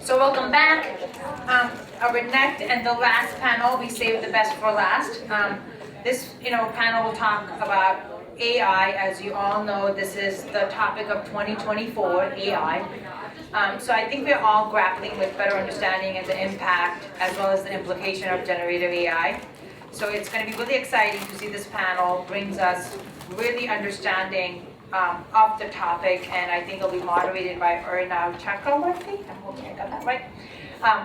So welcome back. Our next and the last panel, we saved the best for last. This panel will talk about AI. As you all know, this is the topic of 2024, AI. So I think we're all grappling with better understanding and the impact as well as the implication of generative AI. So it's going to be really exciting to see this panel brings us really understanding of the topic, and I think it'll be moderated by Arnab Chakraborty. I hope I got that right.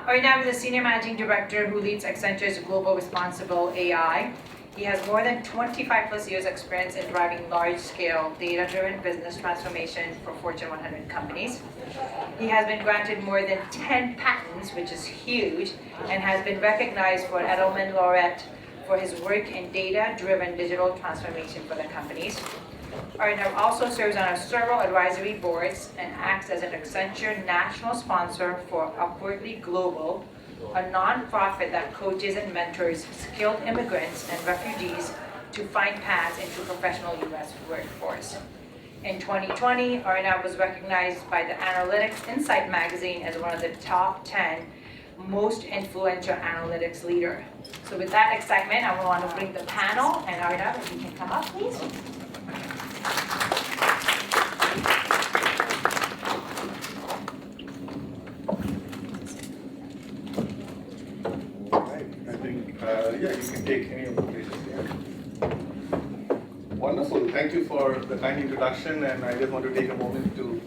Arnab is a senior managing director who leads Accenture's global responsible AI. He has more than 25 plus years experience in driving large-scale data-driven business transformation for Fortune 100 companies. He has been granted more than 10 patents, which is huge, and has been recognized for an Edelman Laureate for his work in data-driven digital transformation for the companies. Arnab also serves on several advisory boards and acts as an Accenture national sponsor for Upwardly Global, a nonprofit that coaches and mentors skilled immigrants and refugees to find paths into professional U.S. workforce. In 2020, Arnab was recognized by the Analytics Insight magazine as one of the top 10 most influential analytics leader. So with that excitement, I want to bring the panel, and Arnab, if you can come up, please. Yeah, you can take any of the places here. Wonderful. Thank you for the kind introduction, and I just want to take a moment to,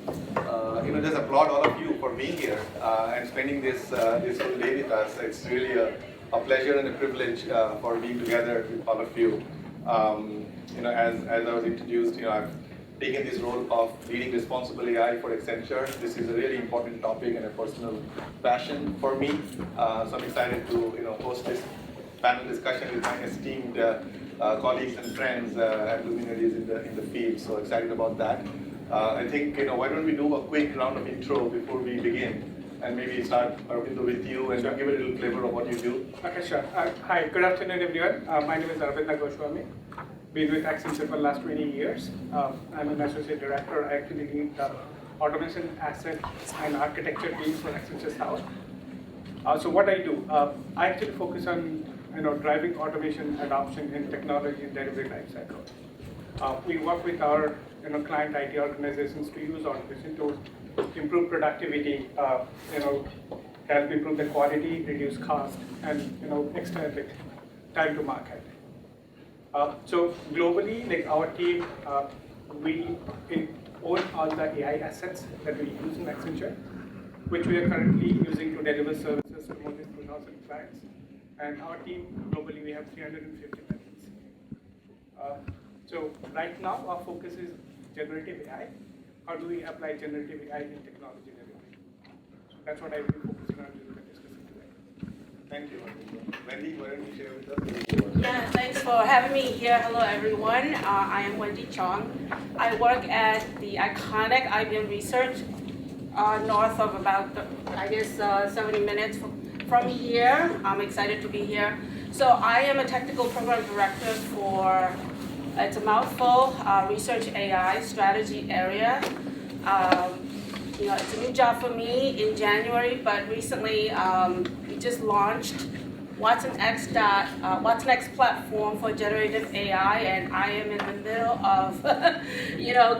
just applaud all of you for being here and spending this whole day with us. It's really a pleasure and a privilege for being together with all of you. As I was introduced, I've taken this role of leading responsible AI for Accenture. This is a really important topic and a personal passion for me. So I'm excited to host this panel discussion with my esteemed colleagues and friends and luminaries in the field. So excited about that. I think why don't we do a quick round of intro before we begin, and maybe start Arabinda with you and give a little flavor of what you do. Okay, sure. Hi, good afternoon, everyone. My name is Arabinda Goswami. Been with Accenture for the last 20 years. I'm an associate director. I actually lead the automation asset and architecture teams for Accenture South. So what I do, I actually focus on driving automation adoption in technology and delivery lifecycle. We work with our client IT organizations to use automation to improve productivity, help improve the quality, reduce cost, and extend time to market. So globally, like our team, we own all the AI assets that we use in Accenture, which we are currently using to deliver services to more than 2,000 clients. And our team globally, we have 350 members. So right now, our focus is generative AI. How do we apply generative AI in technology delivery? So that's what I will be focusing on during the discussion today. Thank you. Wendy, why don't you share with us? Yeah, thanks for having me here. Hello, everyone. I am Wendy Chong. I work at the iconic IBM Research, north of about, 70 minutes from here. I'm excited to be here. So I am a technical program director for, it's a mouthful, research AI strategy area. It's a new job for me in January, but recently we just launched Watson X platform for generative AI, and I am in the middle of,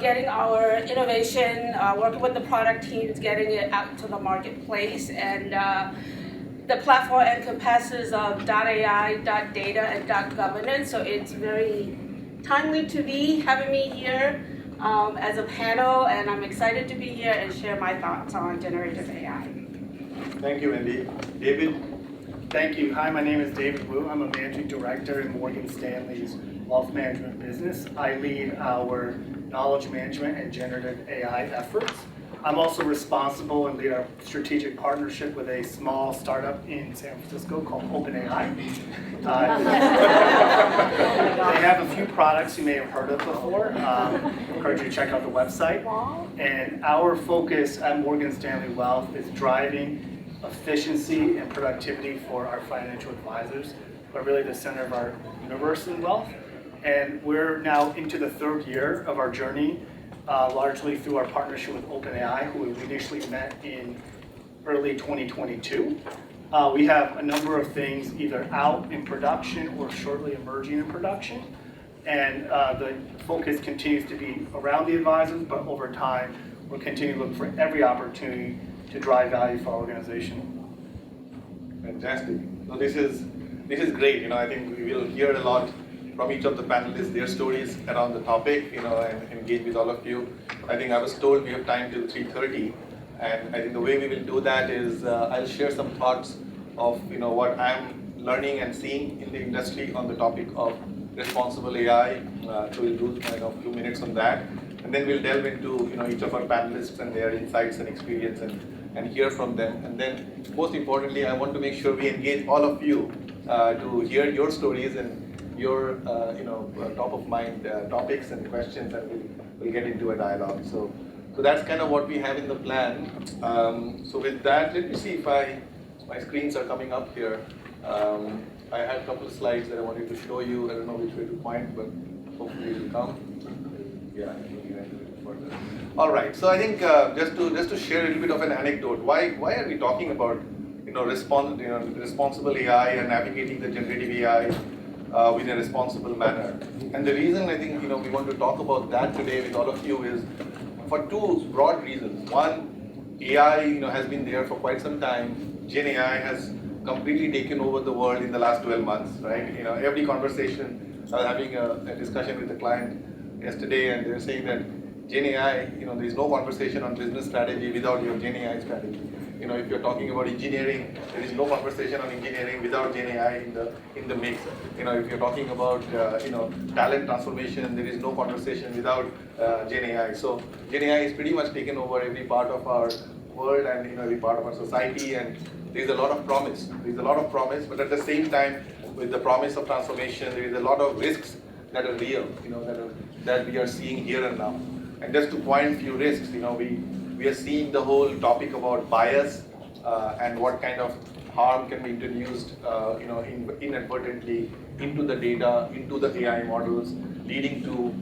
getting our innovation, working with the product teams, getting it out to the marketplace, and the platform encompasses of .ai, .data, and .governance, so it's very timely to be having me here as a panel, and I'm excited to be here and share my thoughts on generative AI. Thank you, Wendy. David? Thank you. Hi, my name is David Wu. I'm a managing director in Morgan Stanley's wealth management business. I lead our knowledge management and generative AI efforts. I'm also responsible and lead our strategic partnership with a small startup in San Francisco called OpenAI. They have a few products you may have heard of before. Encourage you to check out the website. And our focus at Morgan Stanley Wealth is driving efficiency and productivity for our financial advisors, but really the center of our universe in wealth. And we're now into the third year of our journey, largely through our partnership with OpenAI, who we initially met in early 2022. We have a number of things either out in production or shortly emerging in production. And the focus continues to be around the advisors, but over time, we'll continue to look for every opportunity to drive value for our organization. Fantastic. So this is great. I think we will hear a lot from each of the panelists, their stories around the topic, and engage with all of you. I think I was told we have time till 3:30, and I think the way we will do that is I'll share some thoughts of what I'm learning and seeing in the industry on the topic of responsible AI. So we'll do a few minutes on that, and then we'll delve into each of our panelists and their insights and experience and hear from them. And then most importantly, I want to make sure we engage all of you to hear your stories and your top of mind topics and questions, and we'll get into a dialogue. So that's kind of what we have in the plan. So with that, let me see if my screens are coming up here. I had a couple of slides that I wanted to show you. I don't know which way to point, but hopefully it will come. Yeah, I think we're going to do it further. All right. So I think just to share a little bit of an anecdote. Why are we talking about responsible AI and navigating the generative AI in a responsible manner? And the reason I think we want to talk about that today with all of you is for two broad reasons. One, AI has been there for quite some time. GenAI has completely taken over the world in the last 12 months, right? Every conversation, I was having a discussion with a client yesterday, and they're saying that GenAI, there is no conversation on business strategy without your GenAI strategy. If you're talking about engineering, there is no conversation on engineering without GenAI in the mix. If you're talking about talent transformation, there is no conversation without GenAI. So GenAI is pretty much taken over every part of our world and every part of our society, and there is a lot of promise. There is a lot of promise, but at the same time, with the promise of transformation, there is a lot of risks that are real, that we are seeing here and now. And just to point few risks, we are seeing the whole topic about bias and what kind of harm can be introduced, inadvertently into the data, into the AI models, leading to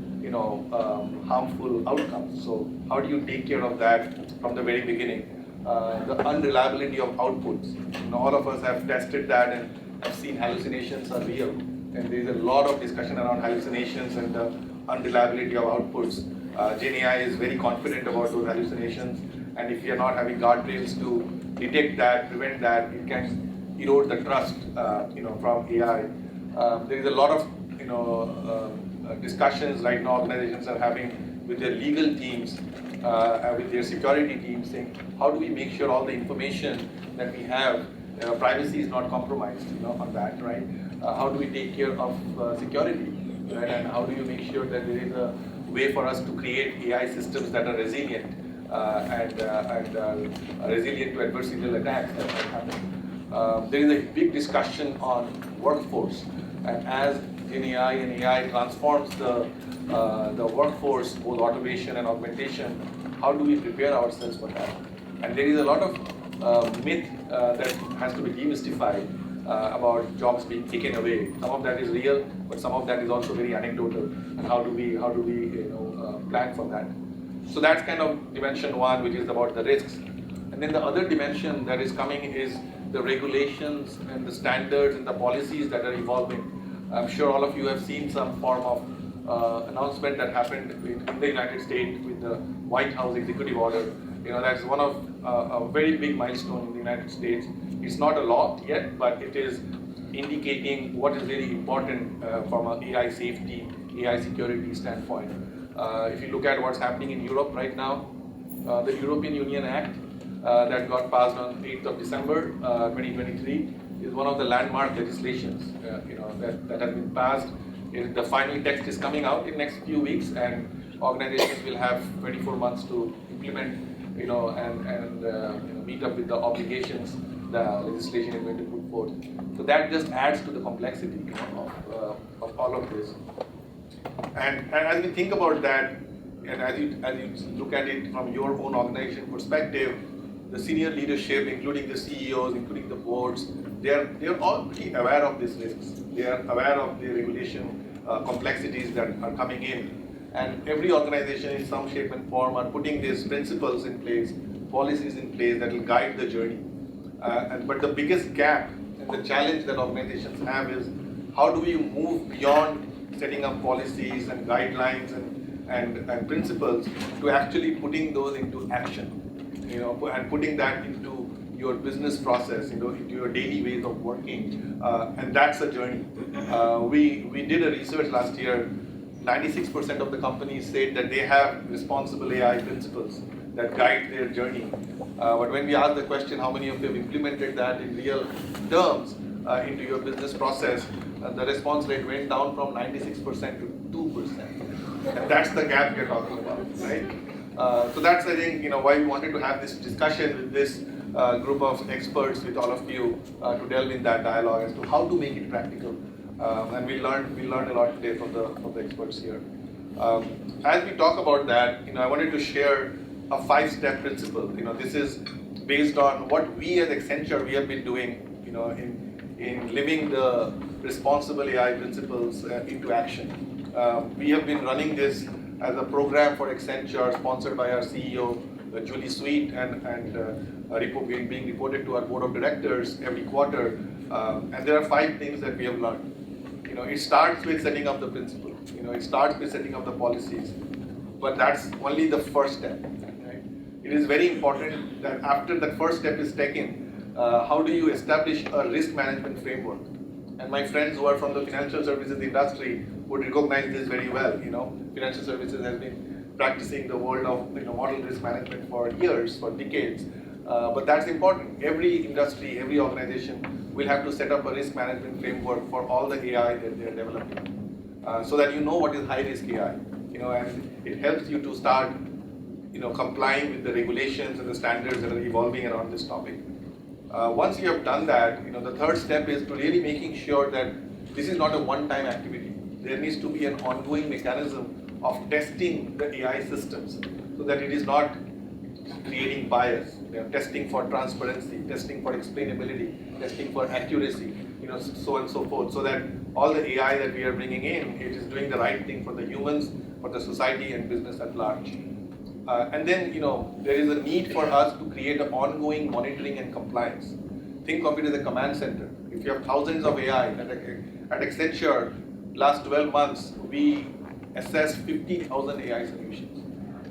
harmful outcomes. So how do you take care of that from the very beginning? The unreliability of outputs. All of us have tested that and have seen hallucinations are real. And there is a lot of discussion around hallucinations and the unreliability of outputs. GenAI is very confident about those hallucinations, and if you're not having guardrails to detect that, prevent that, it can erode the trust, from AI. There is a lot of, discussions right now organizations are having with their legal teams, with their security teams, saying how do we make sure all the information that we have, privacy is not compromised, on that, right? How do we take care of security, right? And how do you make sure that there is a way for us to create AI systems that are resilient and resilient to adversarial attacks that might happen. There is a big discussion on workforce, and as GenAI and AI transforms the workforce, both automation and augmentation, how do we prepare ourselves for that? And there is a lot of myth that has to be demystified about jobs being taken away. Some of that is real, but some of that is also very anecdotal. And how do we plan for that? So that's kind of dimension one, which is about the risks. And then the other dimension that is coming is the regulations and the standards and the policies that are evolving. I'm sure all of you have seen some form of announcement that happened in the United States with the White House executive order. That's one of a very big milestone in the United States. It's not a law yet, but it is indicating what is really important from an AI safety, AI security standpoint. If you look at what's happening in Europe right now, the European Union Act that got passed on 8th of December 2023 is one of the landmark legislations that has been passed. The final text is coming out in next few weeks, and organizations will have 24 months to implement, and meet up with the obligations the legislation is going to put forth. So that just adds to the complexity of all of this. And as we think about that, and as you look at it from your own organization perspective, the senior leadership, including the CEOs, including the boards, they're all pretty aware of these risks. They are aware of the regulation complexities that are coming in. And every organization in some shape and form are putting these principles in place policies in place that will guide the journey. But the biggest gap and the challenge that organizations have is how do we move beyond setting up policies and guidelines and principles to actually putting those into action, and putting that into your business process, into your daily ways of working, and that's a journey. We did a research last year. 96% of the companies said that they have responsible AI principles that guide their journey. But when we asked the question, how many of you have implemented that in real terms into your business process, the response rate went down from 96% to 2%. And that's the gap we're talking about, right? So that's, I think, why we wanted to have this discussion with this group of experts, with all of you, to delve in that dialogue as to how to make it practical. And we learned a lot today from the experts here. As we talk about that, I wanted to share a 5-step principle. This is based on what we as Accenture we have been doing, in living the responsible AI principles into action. We have been running this as a program for Accenture, sponsored by our CEO, Julie Sweet, and being reported to our board of directors every quarter. And there are 5 things that we have learned. It starts with setting up the principle. It starts with setting up the policies. But that's only the first step. Right? It is very important that after that first step is taken, how do you establish a risk management framework? And my friends who are from the financial services industry would recognize this very well. Financial services has been practicing the world of model risk management for years, for decades. But that's important. Every industry, every organization will have to set up a risk management framework for all the AI that they're developing, so that you know what is high risk AI. And it helps you to start, complying with the regulations and the standards that are evolving around this topic. Once you have done that, the third step is to really making sure that this is not a one-time activity. There needs to be an ongoing mechanism of testing the AI systems so that it is not creating bias. Testing for transparency, testing for explainability, testing for accuracy, so on and so forth, so that all the AI that we are bringing in, it is doing the right thing for the humans, for the society and business at large. And then, there is a need for us to create an ongoing monitoring and compliance. Think of it as a command center. If you have thousands of AI, at Accenture, last 12 months, we assessed 50,000 AI solutions.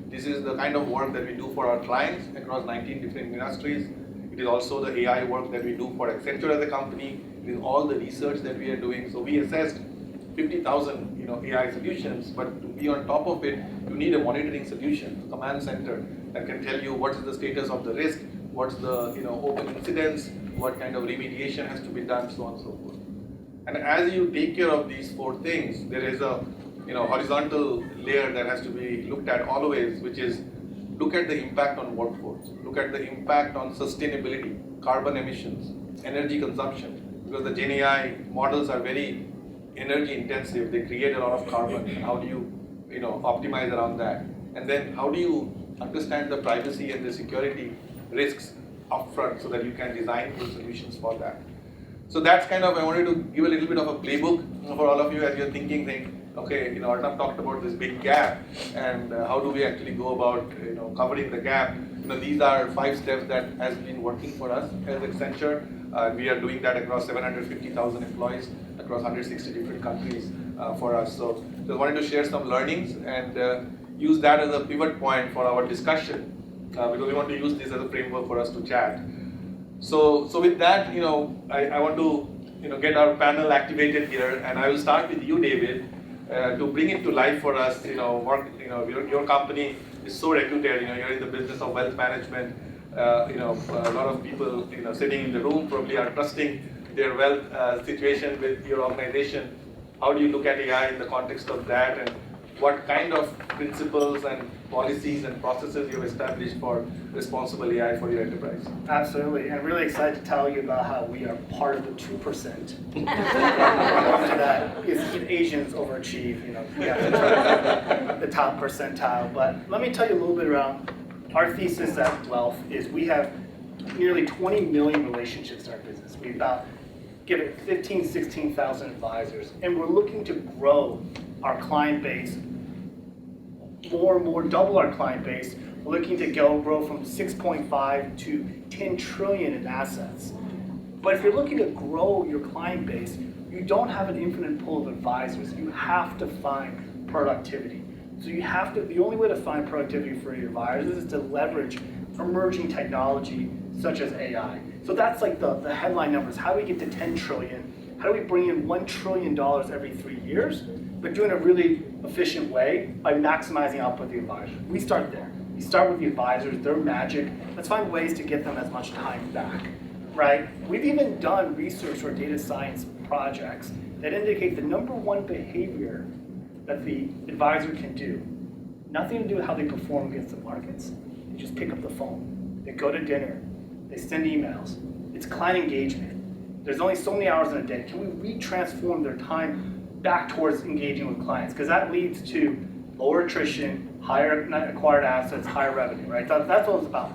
This is the kind of work that we do for our clients across 19 different industries. It is also the AI work that we do for Accenture as a company. It is all the research that we are doing. So we assessed 50,000 AI solutions, but to be on top of it, you need a monitoring solution, a command center that can tell you what is the status of the risk, what's the open incidents, what kind of remediation has to be done, so on and so forth. And as you take care of these 4 things, there is a horizontal layer that has to be looked at always, which is look at the impact on workforce, look at the impact on sustainability, carbon emissions, energy consumption, because the GenAI models are very energy intensive. They create a lot of carbon. How do you, optimize around that? And then how do you understand the privacy and the security risks upfront so that you can design good solutions for that? So that's kind of, I wanted to give a little bit of a playbook for all of you as you're thinking, okay, Arnab talked about this big gap, and how do we actually go about, covering the gap? These are 5 steps that has been working for us as Accenture. We are doing that across 750,000 employees across 160 different countries for us. So just wanted to share some learnings and use that as a pivot point for our discussion, because we want to use this as a framework for us to chat. So with that, I want to get our panel activated here, and I will start with you, David. To bring it to life for us, your company is so reputed. You're in the business of wealth management. A lot of people, sitting in the room probably are trusting their wealth situation with your organization. How do you look at AI in the context of that, and what kind of principles and policies and processes you've established for responsible AI for your enterprise? Absolutely, and I'm really excited to tell you about how we are part of the 2%. After that, is Asians overachieve, we have to try the top percentile. But let me tell you a little bit around our thesis at Wealth is we have nearly 20 million relationships in our business. We about give it 15, 16,000 advisors, and we're looking to grow our client base more and more, double our client base We're looking to grow from 6.5 to 10 trillion in assets. But if you're looking to grow your client base, you don't have an infinite pool of advisors. You have to find productivity. So the only way to find productivity for your advisors is to leverage emerging technology such as AI. So that's like the headline numbers. How do we get to 10 trillion? How do we bring in $1 trillion every 3 years, but do it in a really efficient way by maximizing output of the advisors? We start there. We start with the advisors, they're magic. Let's find ways to get them as much time back, right? We've even done research for data science projects that indicate the number one behavior that the advisor can do, nothing to do with how they perform against the markets. They just pick up the phone, they go to dinner, they send emails. It's client engagement. There's only so many hours in a day. Can we retransform their time back towards engaging with clients? Because that leads to lower attrition, higher acquired assets, higher revenue, right? That's what it's about.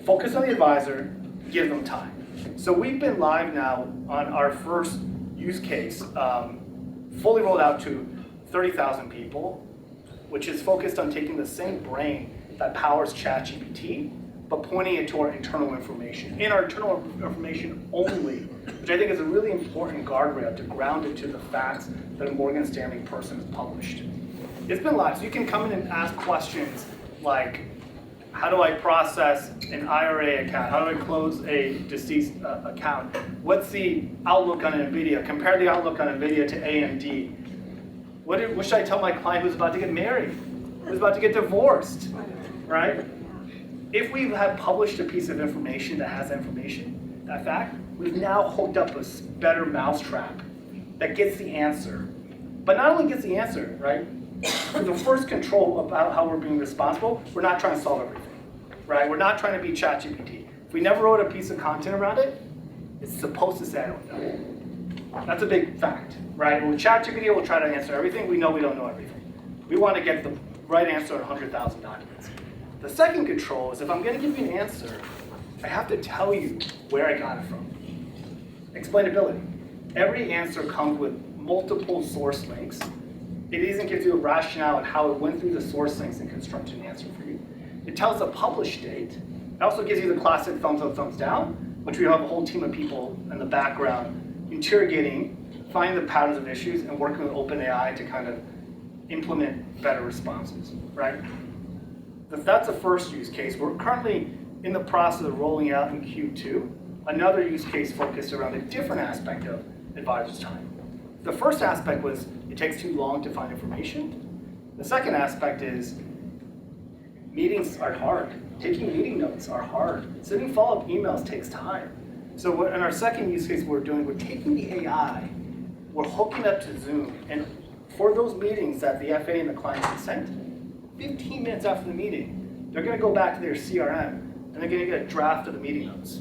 Focus on the advisor, give them time. So we've been live now on our first use case, fully rolled out to 30,000 people, which is focused on taking the same brain that powers ChatGPT, but pointing it to our internal information. In our internal information only, which I think is a really important guardrail to ground it to the facts that a Morgan Stanley person has published. It's been live, so you can come in and ask questions like, how do I process an IRA account? How do I close a deceased account? What's the outlook on NVIDIA? Compare the outlook on NVIDIA to AMD. What should I tell my client who's about to get married? Who's about to get divorced, right? If we have published a piece of information that has information, that fact, we've now hooked up a better mousetrap that gets the answer. But not only gets the answer, right? For the first control about how we're being responsible, we're not trying to solve everything, right? We're not trying to be ChatGPT. If we never wrote a piece of content around it, it's supposed to say I don't know. That's a big fact, right? With ChatGPT, we'll try to answer everything. We know we don't know everything. We want to get the right answer on 100,000 documents. The second control is if I'm going to give you an answer, I have to tell you where I got it from. Explainability. Every answer comes with multiple source links. It even gives you a rationale on how it went through the source links and constructed an answer for you. It tells the publish date. It also gives you the classic thumbs up, thumbs down, which we have a whole team of people in the background interrogating, finding the patterns of issues, and working with OpenAI to kind of implement better responses, right? That's the first use case. We're currently in the process of rolling out in Q2 another use case focused around a different aspect of advisors' time. The first aspect was it takes too long to find information. The second aspect is meetings are hard. Taking meeting notes are hard. Sending follow-up emails takes time. So in our second use case we're taking the AI, we're hooking up to Zoom, and for those meetings that the FA and the client consent, 15 minutes after the meeting, they're going to go back to their CRM and they're going to get a draft of the meeting notes.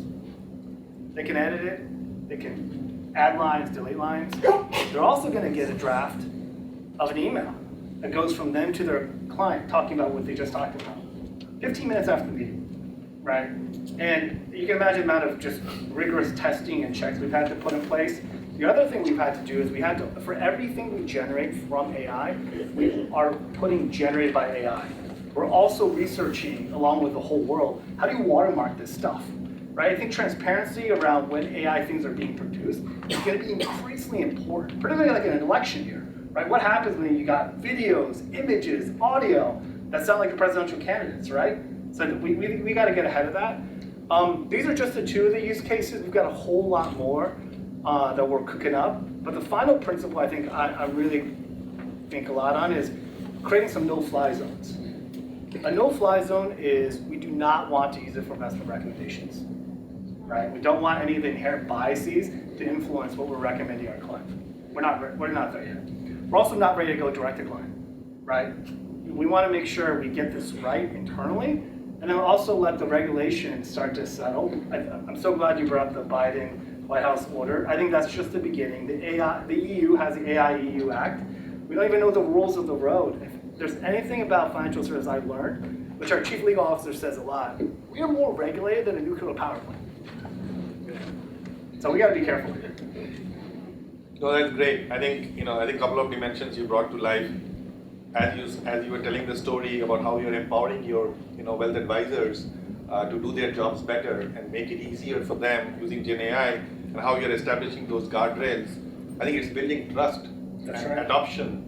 They can edit it, they can add lines, delete lines. They're also going to get a draft of an email that goes from them to their client talking about what they just talked about. 15 minutes after the meeting, right? And you can imagine the amount of just rigorous testing and checks we've had to put in place. The other thing we've had to do is we had to, for everything we generate from AI, we are putting generated by AI. We're also researching, along with the whole world, how do you watermark this stuff, right? I think transparency around when AI things are being produced is going to be increasingly important, particularly like in an election year, right? What happens when you got videos, images, audio that sound like the presidential candidates, right? So we got to get ahead of that. These are just the two of the use cases. We've got a whole lot more that we're cooking up. But the final principle I think I really think a lot on is creating some no-fly zones. A no-fly zone is we do not want to use it for investment recommendations, right? We don't want any of the inherent biases to influence what we're recommending our client. We're not there yet. We're also not ready to go direct to client, right? We want to make sure we get this right internally, and then also let the regulation start to settle. I'm so glad you brought up the Biden White House order. I think that's just the beginning. The EU has the AI EU Act. We don't even know the rules of the road. If there's anything about financial services I've learned, which our chief legal officer says a lot, we are more regulated than a nuclear power plant. So we got to be careful here. No, that's great. I think a couple of dimensions you brought to life. as you were telling the story about how you're empowering your wealth advisors to do their jobs better and make it easier for them using GenAI, and how you're establishing those guardrails, I think it's building trust and adoption.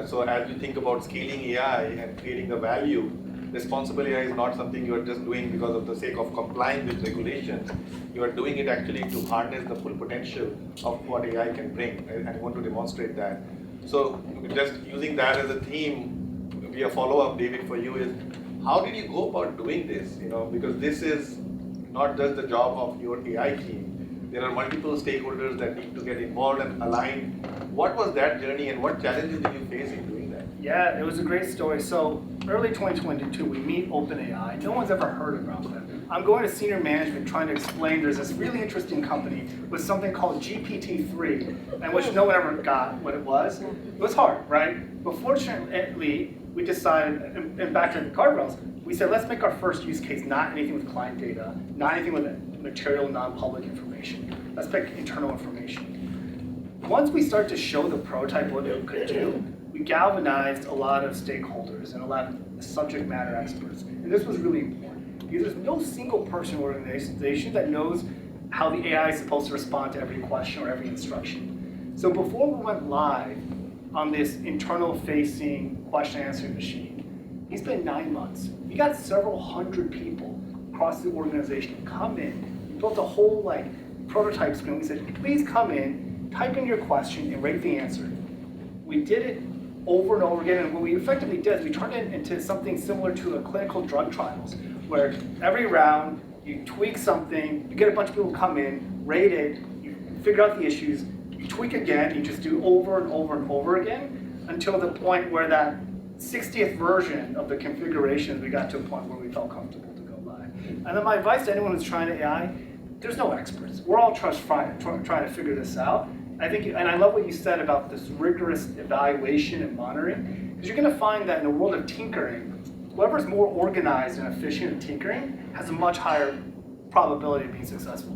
So as you think about scaling AI and creating the value, responsible AI is not something you are just doing because of the sake of complying with regulations. You are doing it actually to harness the full potential of what AI can bring, and I want to demonstrate that. So just using that as a theme, maybe a follow-up, David, for you is, how did you go about doing this? Because this is not just the job of your AI team. There are multiple stakeholders that need to get involved and aligned. What was that journey, and what challenges did you face in doing that? Yeah, it was a great story. So early 2022, we meet OpenAI. No one's ever heard about them. I'm going to senior management trying to explain there's this really interesting company with something called GPT-3, and which no one ever got what it was. It was hard, right? But fortunately, we decided, and back to the guardrails, we said, let's make our first use case not anything with client data, not anything with material, non-public information. Let's pick internal information. Once we start to show the prototype what it could do, we galvanized a lot of stakeholders and a lot of subject matter experts. And this was really important, because there's no single person or organization that knows how the AI is supposed to respond to every question or every instruction. So before we went live on this internal-facing question-answering machine, we spent 9 months. We got several hundred people across the organization to come in. We built a whole prototype screen. We said, please come in, type in your question, and rate the answer. We did it over and over again, and what we effectively did is we turned it into something similar to a clinical drug trials, where every round you tweak something, you get a bunch of people come in, rate it, you figure out the issues, you tweak again, you just do over and over and over again until the point where that 60th version of the configurations, we got to a point where we felt comfortable to go live. And then my advice to anyone who's trying AI, there's no experts. We're all trying to figure this out. I think, and I love what you said about this rigorous evaluation and monitoring, because you're going to find that in the world of tinkering, whoever's more organized and efficient at tinkering has a much higher probability of being successful.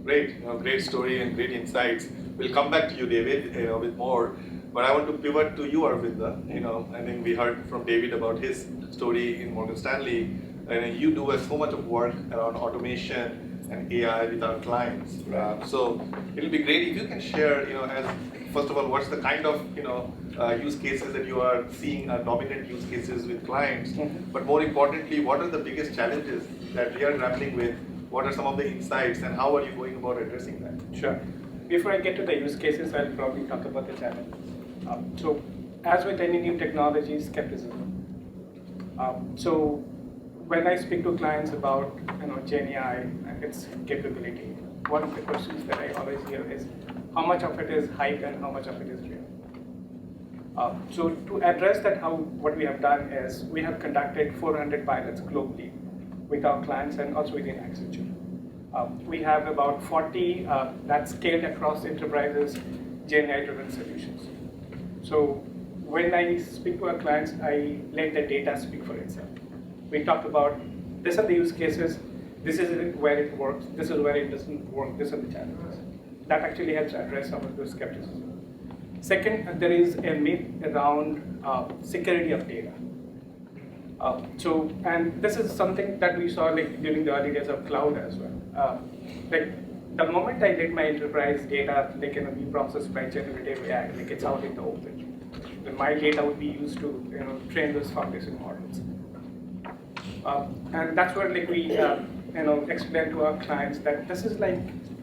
Great, great story and great insights. We'll come back to you, David, with more. But I want to pivot to you, Arabinda. I think we heard from David about his story in Morgan Stanley, and you do so much of work around automation and AI with our clients. So it'll be great if you can share, as first of all, what's the kind of use cases that you are seeing, dominant use cases with clients, but more importantly, what are the biggest challenges that we are grappling with? What are some of the insights, and how are you going about addressing that? Sure. Before I get to the use cases, I'll probably talk about the challenges. So as with any new technology, skepticism. So when I speak to clients about GenAI and its capability, one of the questions that I always hear is how much of it is hype and how much of it is real. So to address that, what we have done is we have conducted 400 pilots globally with our clients and also within Accenture. We have about 40 that scaled across enterprises, GenAI-driven solutions. So when I speak to our clients, I let the data speak for itself. We talked about, these are the use cases, this is where it works, this is where it doesn't work, these are the challenges. That actually helps address some of those skepticism. Second, there is a myth around security of data. And this is something that we saw during the early days of cloud as well. The moment I let my enterprise data be processed by generative AI, it's out in the open. Then my data would be used to train those foundation models. And that's where we explain to our clients that this is like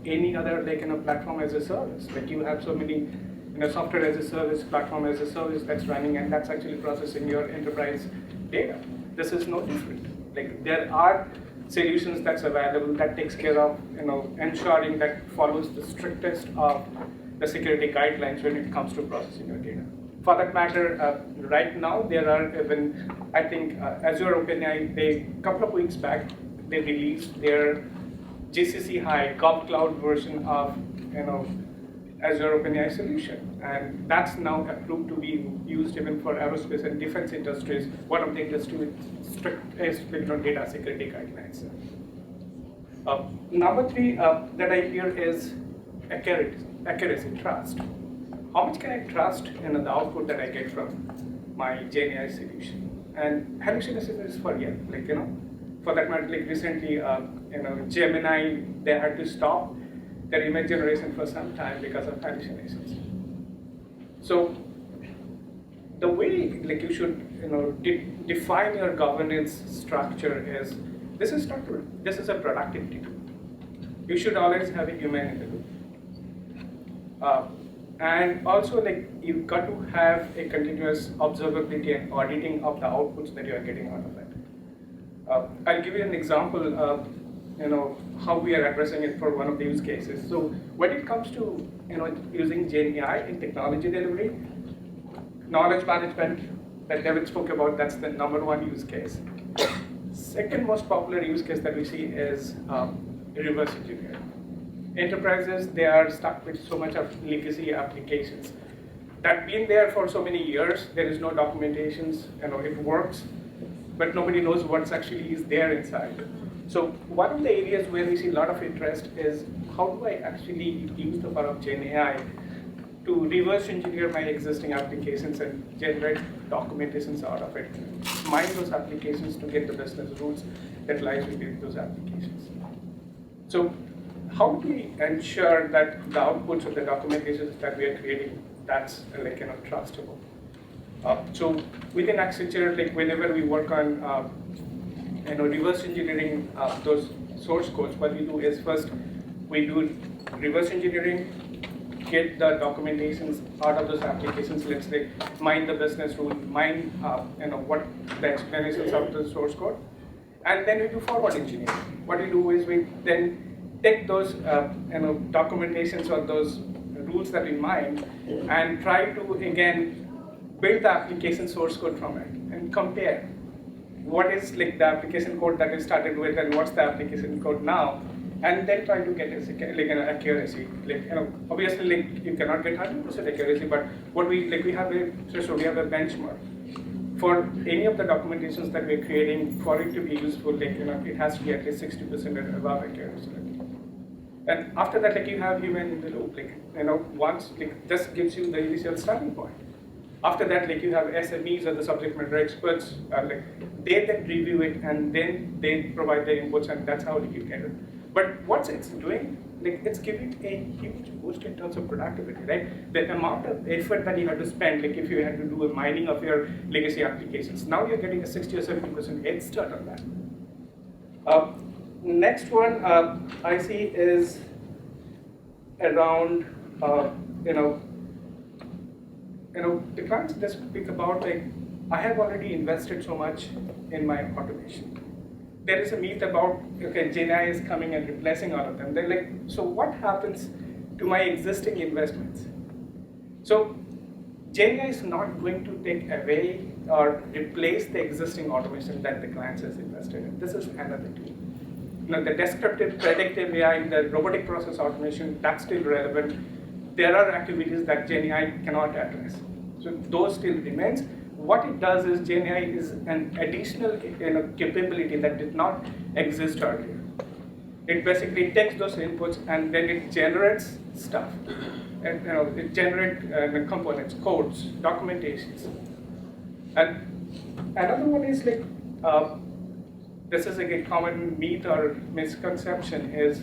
any other platform as a service. You have so many software as a service, platform as a service that's running, and that's actually processing your enterprise data. This is no different. There are solutions that's available that takes care of ensuring that follows the strictest of the security guidelines when it comes to processing your data. For that matter, right now there are even, I think, Azure OpenAI, a couple of weeks back, they released their GCC High GovCloud version of Azure OpenAI solution, and that's now approved to be used even for aerospace and defense industries. One of the industry with strict data security guidelines. Number three that I hear is accuracy, trust. How much can I trust in the output that I get from my GenAI solution. And hallucination is for for that matter, like recently, Gemini, they had to stop their image generation for some time because of hallucinations. So the way like you should define your governance structure is this is a productivity tool. You should always have a human in the loop. And also like you've got to have a continuous observability and auditing of the outputs that you are getting out of it. I'll give you an example of how we are addressing it for one of the use cases. So when it comes to using GenAI in technology delivery, knowledge management that David spoke about, that's the #1 use case. Second most popular use case that we see is reverse engineering. Enterprises, they are stuck with so much of legacy applications that been there for so many years. There is no documentations, it works, but nobody knows what's actually is there inside. So one of the areas where we see a lot of interest is how do I actually use the power of GenAI to reverse engineer my existing applications and generate documentations out of it, mine those applications to get the business rules that lies within those applications. So how do we ensure that the outputs of the documentations that we are creating, that's trustable? So within Accenture, like whenever we work on reverse engineering those source codes, what we do is first we do reverse engineering, get the documentations out of those applications. Let's say mine the business rule, mine what the explanations of the source code, and then we do forward engineering. What we do is we then take those documentations or those rules that we mine and try to again build the application source code from it and compare what is like the application code that we started with and what's the application code now, and then try to get accuracy. Obviously you cannot get 100% accuracy, but what we have a threshold, we have a benchmark for any of the documentations that we're creating. For it to be useful, it has to be at least 60% and above accuracy. And after that, you have human in the loop. Once this gives you the initial starting point. After that, you have SMEs or the subject matter experts. They then review it and then they provide their inputs, and that's how you get it. But what it's doing, it's giving a huge boost in terms of productivity, right? The amount of effort that you have to spend, if you had to do a mining of your legacy applications, now you're getting a 60 or 70% head start on that. Next one I see is around, the clients just speak about I have already invested so much in my automation. There is a myth about, GenAI is coming and replacing all of them. They're like, so what happens to my existing investments? So GenAI is not going to take away or replace the existing automation that the clients has invested in. This is another tool. The descriptive, predictive AI, the robotic process automation, that's still relevant. There are activities that GenAI cannot address. So those still remains. What it does is GenAI is an additional capability that did not exist earlier. It basically takes those inputs and then it generates stuff. And it generates components, codes, documentations. And another one is this is a common myth or misconception is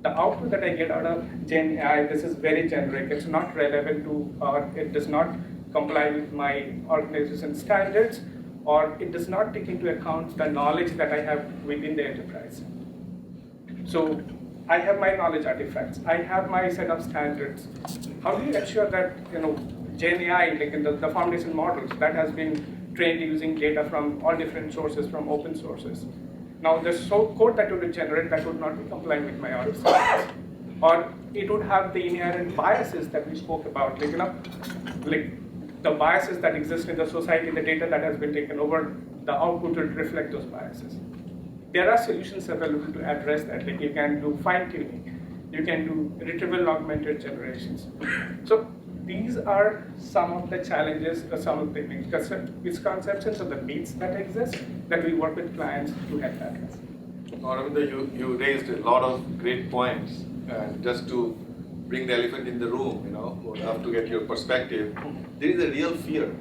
the output that I get out of GenAI, this is very generic. It's not relevant to, or it does not comply with my organization standards, or it does not take into account the knowledge that I have within the enterprise. So I have my knowledge artifacts. I have my set of standards. How do you ensure that GenAI, in the foundation models, that has been trained using data from all different sources, from open sources. Now the code that would generate, that would not be compliant with my audit standards. Or it would have the inherent biases that we spoke about, the biases that exist in the society, the data that has been taken over, the output would reflect those biases. There are solutions available to address that, you can do fine tuning, you can do retrieval augmented generations. So these are some of the challenges, some of the misconceptions or the myths that exist that we work with clients to help address. Arabinda, you raised a lot of great points, and just to bring the elephant in the room, would love to get your perspective. There is a real fear,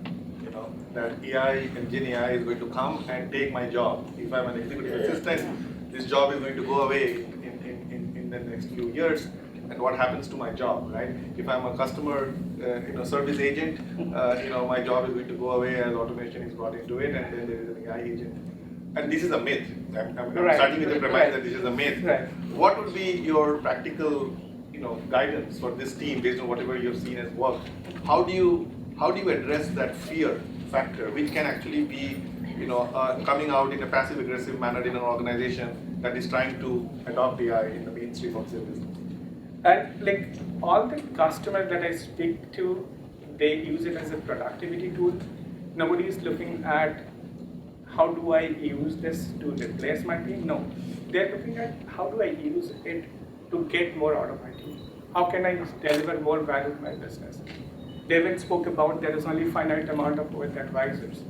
that AI and GenAI is going to come and take my job. If I'm an executive assistant, this job is going to go away in the next few years. And what happens to my job, right? If I'm a customer, service agent, my job is going to go away as automation is brought into it, and then there is an AI agent. And this is a myth. I'm starting with the premise that this is a myth. Right. What would be your practical, guidance for this team based on whatever you've seen as work? How do you address that fear factor, which can actually be, coming out in a passive-aggressive manner in an organization that is trying to adopt AI in the mainstream of their business? And like all the customers that I speak to, they use it as a productivity tool. Nobody is looking at how do I use this to replace my team? No, they're looking at how do I use it to get more out of my team? How can I deliver more value to my business? David spoke about there is only finite amount of with advisors.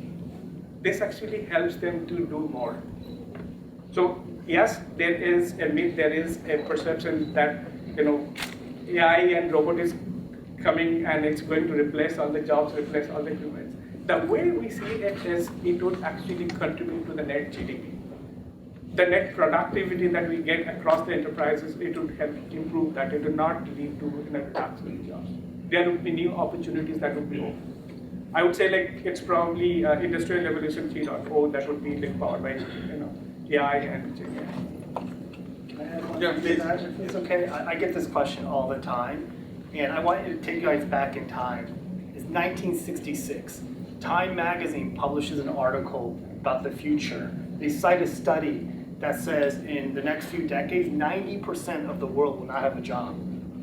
This actually helps them to do more. So yes, there is a myth, there is a perception that AI and robot is coming and it's going to replace all the jobs, replace all the humans. The way we see it is it would actually contribute to the net GDP. The net productivity that we get across the enterprises, it would help improve that. It would not lead to a reduction in jobs. There would be new opportunities that would be open. I would say it's probably Industrial Revolution 3.0 that would be powered by AI and GenAI. Yeah, please. If it's okay, I get this question all the time, and I want you to take you guys back in time. It's 1966. Time magazine publishes an article about the future. They cite a study that says in the next few decades, 90% of the world will not have a job.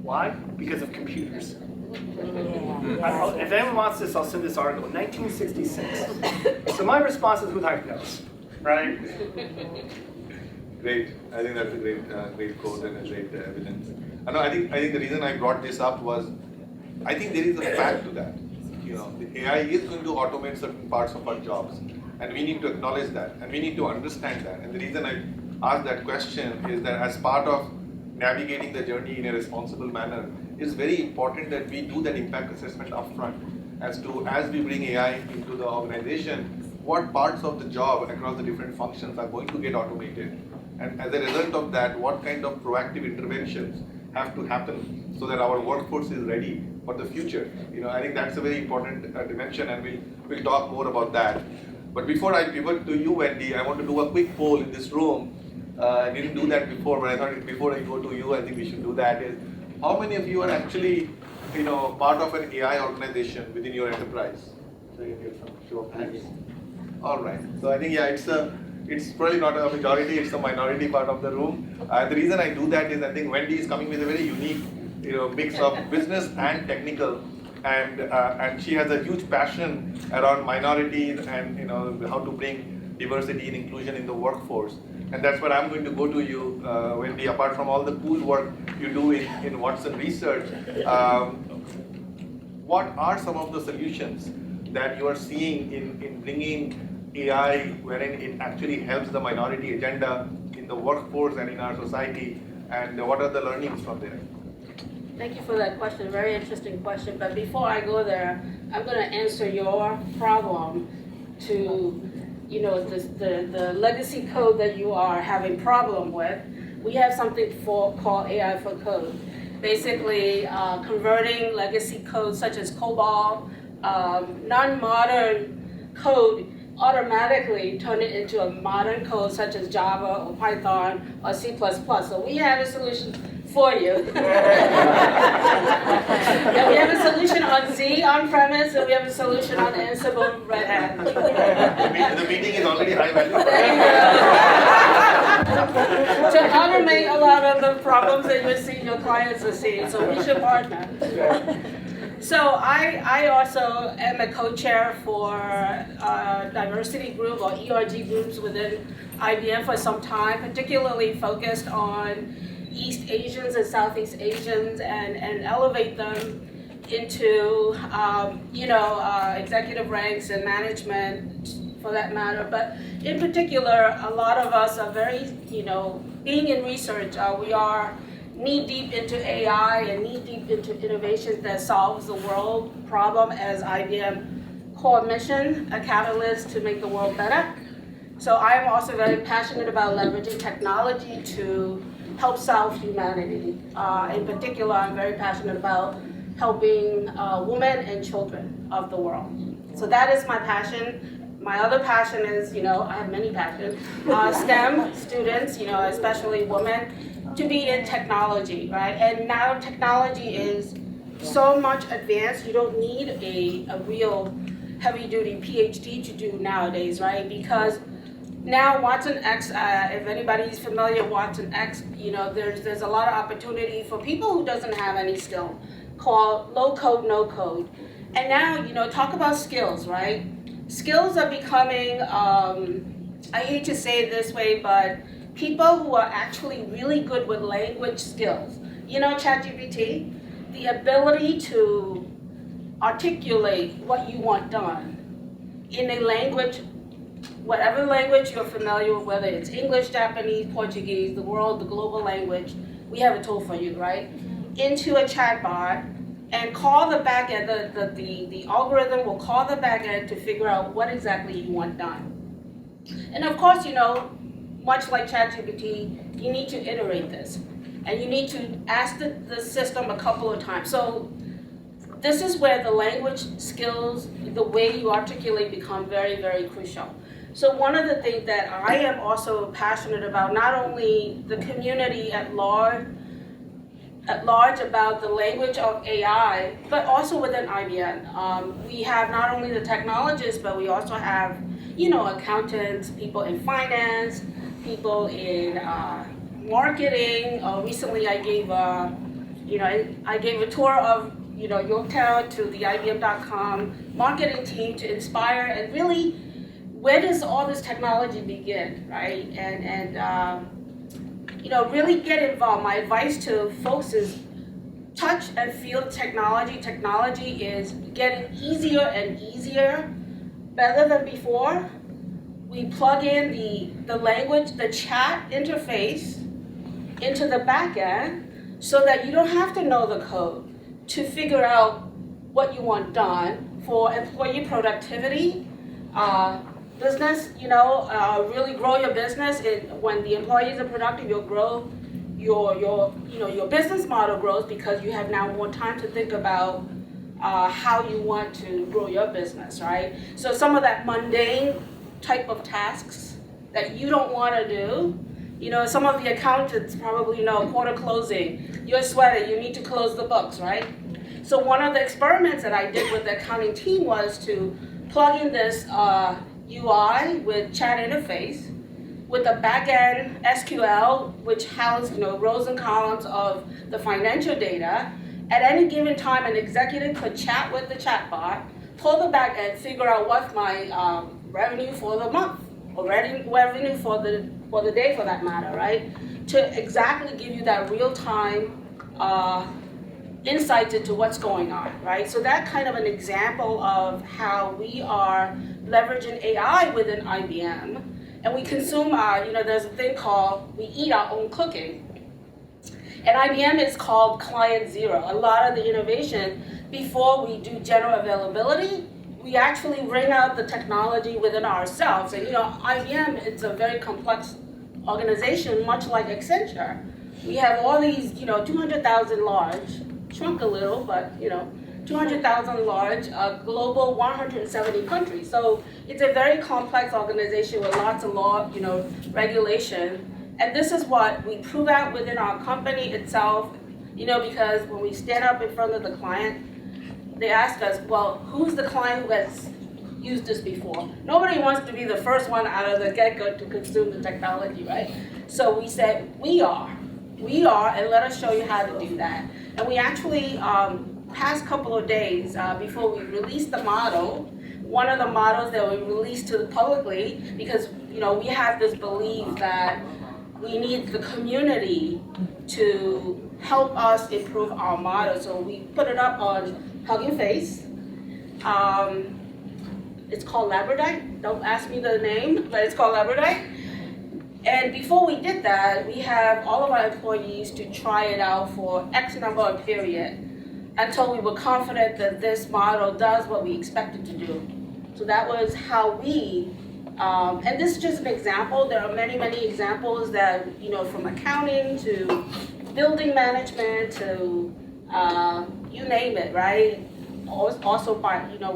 Why? Because of computers. If anyone wants this, I'll send this article. 1966. So my response is, who the heck knows, right? Great. I think that's a great quote and a great evidence. I think the reason I brought this up was, I think there is a fact to that. The AI is going to automate certain parts of our jobs, and we need to acknowledge that, and we need to understand that. And the reason I asked that question is that as part of navigating the journey in a responsible manner, it's very important that we do that impact assessment upfront as we bring AI into the organization, what parts of the job across the different functions are going to get automated. And as a result of that, what kind of proactive interventions have to happen so that our workforce is ready for the future. I think that's a very important dimension, and we'll talk more about that. But before I pivot to you, Wendy, I want to do a quick poll in this room. I didn't do that before, but I thought before I go to you, I think we should do that. Is how many of you are actually, part of an AI organization within your enterprise? So you get some show of hands. All right. So I think it's probably not a majority, it's a minority part of the room. The reason I do that is I think Wendy is coming with a very unique mix of business and technical, and she has a huge passion around minorities and how to bring diversity and inclusion in the workforce. And that's what I'm going to go to you, Wendy, apart from all the cool work you do in Watson Research. What are some of the solutions that you are seeing in bringing AI, wherein it actually helps the minority agenda in the workforce and in our society, and what are the learnings from there? Thank you for that question, very interesting question. But before I go there, I'm going to answer your problem to, the legacy code that you are having problem with. We have something called AI for code. Basically, converting legacy code such as COBOL, non-modern code, automatically turn it into a modern code such as Java or Python or C++. So we have a solution for you. Yeah, we have a solution on Z on-premise, and we have a solution on Ansible Red Hat. The meeting is already high value. To automate a lot of the problems that you're seeing your clients are seeing, so we should partner. So I also am a co-chair for diversity group or ERG groups within IBM for some time, particularly focused on East Asians and Southeast Asians and elevate them into executive ranks and management for that matter. But in particular, a lot of us are very, being in research, we are knee-deep into AI and knee-deep into innovations that solves the world problem as IBM core mission, a catalyst to make the world better. So I am also very passionate about leveraging technology to help solve humanity. In particular, I'm very passionate about helping women and children of the world. So that is my passion. My other passion is, I have many passions, STEM students, especially women, to be in technology, right? And now technology is so much advanced, you don't need a real heavy-duty PhD to do nowadays, right? Because now Watson X, if anybody's familiar with Watson X, there's a lot of opportunity for people who doesn't have any skill, called low code, no code. And now, talk about skills, right? Skills are becoming, I hate to say it this way, but people who are actually really good with language skills. ChatGPT, the ability to articulate what you want done in a language, whatever language you're familiar with, whether it's English, Japanese, Portuguese, the global language, we have a tool for you, right? Into a chatbot and call the backend, the algorithm will call the backend to figure out what exactly you want done. And of course, much like ChatGPT, you need to iterate this. And you need to ask the system a couple of times. So this is where the language skills, the way you articulate become very, very crucial. So one of the things that I am also passionate about, not only the community at large about the language of AI, but also within IBM. We have not only the technologists, but we also have, accountants, people in finance, people in marketing. Recently, I gave a tour of Yorktown to the IBM.com marketing team to inspire and really, where does all this technology begin, right? And really get involved. My advice to folks is touch and feel technology. Technology is getting easier and easier, better than before. We plug in the language, the chat interface into the back end so that you don't have to know the code to figure out what you want done for employee productivity, business, really grow your business. When the employees are productive, you'll grow your business model grows because you have now more time to think about how you want to grow your business, right? So some of that mundane type of tasks that you don't want to do, some of the accountants probably know quarter closing, you're sweating, you need to close the books, right? So one of the experiments that I did with the accounting team was to plug in this UI with chat interface with a backend SQL, which housed rows and columns of the financial data. At any given time, an executive could chat with the chatbot, pull the backend, figure out what's my revenue for the month, or revenue for the day, for that matter, right? To exactly give you that real-time insights into what's going on, right? So that kind of an example of how we are leveraging AI within IBM, and we consume there's a thing called, we eat our own cooking. And IBM is called Client Zero. A lot of the innovation, before we do general availability, we actually wring out the technology within ourselves. And IBM, it's a very complex organization, much like Accenture. We have all these, 200,000 large, shrunk a little, but 200,000 large, global 170 countries. So it's a very complex organization with lots of law, regulation. And this is what we prove out within our company itself, because when we stand up in front of the client, they ask us, well, who's the client who has used this before? Nobody wants to be the first one out of the get-go to consume the technology, right? So we said, we are, and let us show you how to do that. And we actually, past couple of days before we released the model, one of the models that we released to the publicly, because we have this belief that we need the community to help us improve our model. So we put it up on Hugging Face. It's called Labradite. Don't ask me the name, but it's called Labradite. And before we did that, we have all of our employees to try it out for X number of period until we were confident that this model does what we expect it to do. So that was how we, and this is just an example. There are many, many examples that, from accounting to building management to you name it, right? Also,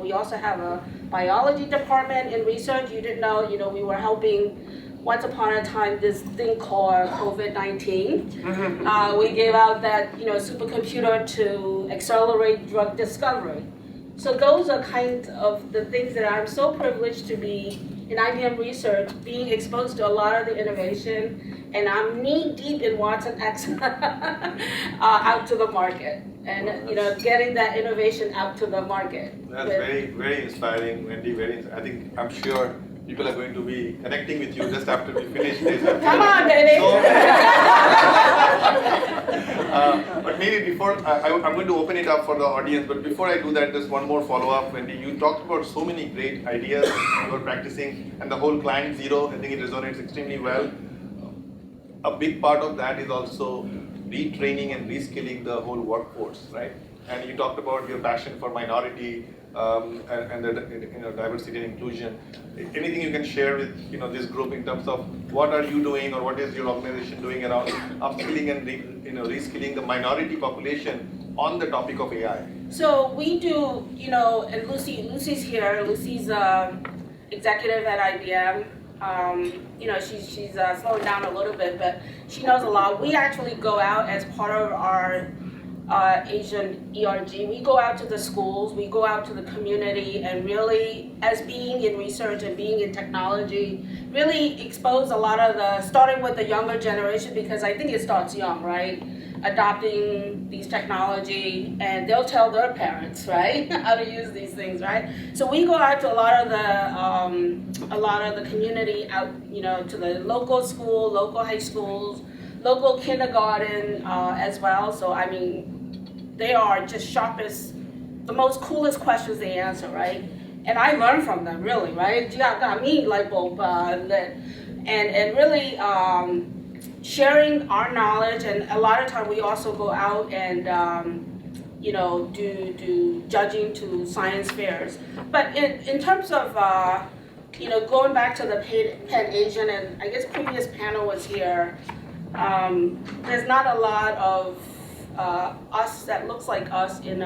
we also have a biology department in research. You didn't know, we were helping once upon a time this thing called COVID-19. We gave out that, supercomputer to accelerate drug discovery. So those are kind of the things that I'm so privileged to be in IBM research, being exposed to a lot of the innovation, and I'm knee deep in Watson X out to the market, and getting that innovation out to the market. That's very, very inspiring, Wendy. I'm sure people are going to be connecting with you just after we finish this. Come on, baby. But maybe before, I'm going to open it up for the audience, but before I do that, just one more follow-up, Wendy. You talked about so many great ideas you were practicing, and the whole client zero, I think it resonates extremely well. A big part of that is also retraining and reskilling the whole workforce, right? And you talked about your passion for minority and the diversity and inclusion. Anything you can share with this group in terms of what are you doing or what is your organization doing around upskilling and reskilling the minority population on the topic of AI? So we do, and Lucy's here. Lucy's executive at IBM. She's slowing down a little bit, but she knows a lot. We actually go out as part of our Asian ERG. We go out to the schools, we go out to the community, and really, as being in research and being in technology, really expose a lot of starting with the younger generation, because I think it starts young, right? Adopting these technology, and they'll tell their parents, right, how to use these things, right? So we go out to a lot of the community, out, to the local school, local high schools, local kindergarten as well. So I mean, they are just sharpest, the most coolest questions they answer, right? And I learn from them, really, right? Got me light bulb lit, and really sharing our knowledge. And a lot of time we also go out and do judging to science fairs. But in terms of going back to the Pan Asian, and I guess previous panel was here. There's not a lot of us that looks like us in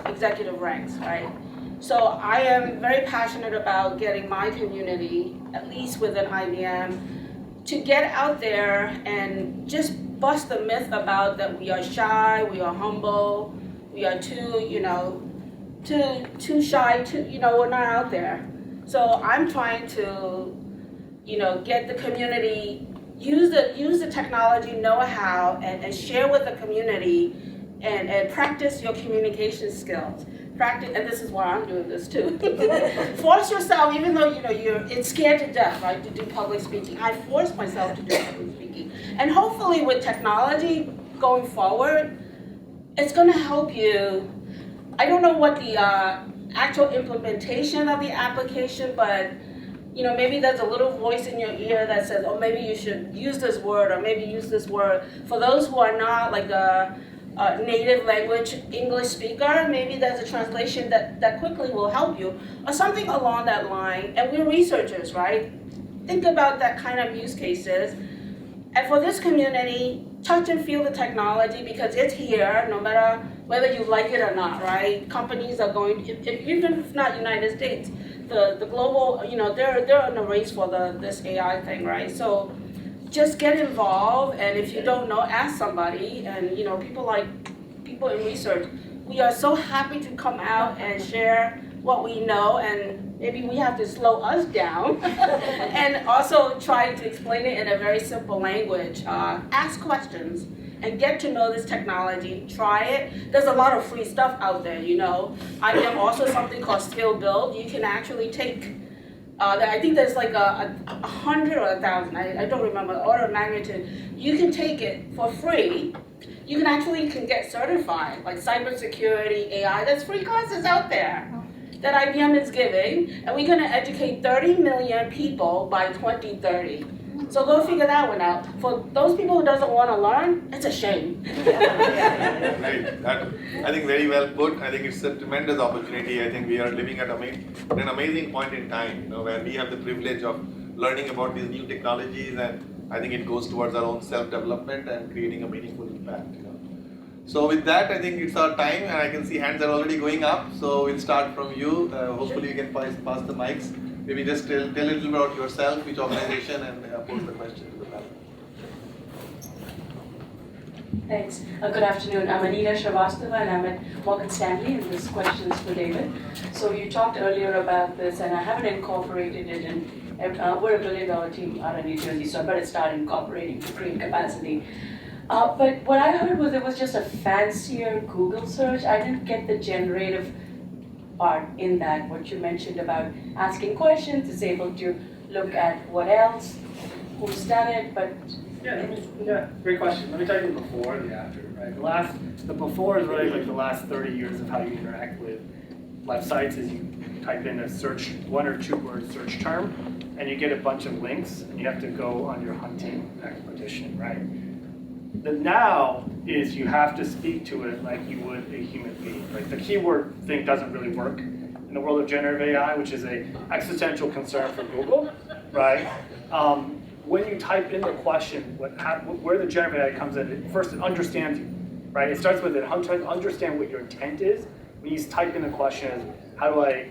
executive ranks, right? So I am very passionate about getting my community, at least within IBM, to get out there and just bust the myth about that we are shy, we are humble, we are too shy, we're not out there. So I'm trying to, get the community, use the technology know-how and share with the community and practice your communication skills. Practice, and this is why I'm doing this too. Force yourself, even though it's scared to death, right, to do public speaking. I force myself to do public speaking. And hopefully with technology going forward, it's gonna help you. I don't know what the actual implementation of the application, but maybe there's a little voice in your ear that says, oh, maybe you should use this word, or maybe use this word. For those who are not like a native language English speaker, maybe there's a translation that quickly will help you, or something along that line. And we're researchers, right? Think about that kind of use cases. And for this community, touch and feel the technology, because it's here, no matter whether you like it or not, right? Companies are going, even if not United States, the global, they're in a race for this AI thing, right? So just get involved, and if you don't know, ask somebody. And people in research, we are so happy to come out and share what we know, and maybe we have to slow us down and also try to explain it in a very simple language. Ask questions and get to know this technology. Try it. There's a lot of free stuff out there, I am also something called Skill Build. You can actually take, I think there's like 100 or 1,000, I don't remember, order of magnitude. You can take it for free. You can get certified, like cybersecurity, AI. There's free courses out there that IBM is giving, and we're going to educate 30 million people by 2030. So go figure that one out. For those people who doesn't want to learn, it's a shame. Right. That, I think very well put. I think it's a tremendous opportunity. I think we are living at an amazing point in time, where we have the privilege of learning about these new technologies, and I think it goes towards our own self-development and creating a meaningful impact. So with that, I think it's our time, and I can see hands are already going up. So we'll start from you. Hopefully you can pass the mics. Maybe just tell a little bit about yourself, which organization, and pose the question to the panel. Thanks. Good afternoon. I'm Anita Shrivastava and I'm at Morgan Stanley, and this question is for David. So you talked earlier about this, and I haven't incorporated it in, we're a $1 billion team out of New Jersey, so I better start incorporating to create capacity. But what I heard was it was just a fancier Google search. I didn't get the generative part in that, what you mentioned about asking questions, it's able to look at what else, who's done it, but Yeah, great question. Let me tell you the before and the after, right? The before is really like the last 30 years of how you interact with websites is you type in a search, 1 or 2 word search term, and you get a bunch of links, and you have to go on your hunting expedition, right? The now is you have to speak to it like you would a human being. Like the keyword thing doesn't really work in the world of generative AI, which is a existential concern for Google, right? When you type in the question, where the generative AI comes in, first it understands you, right? It starts with it understand what your intent is. When you type in the question, how do I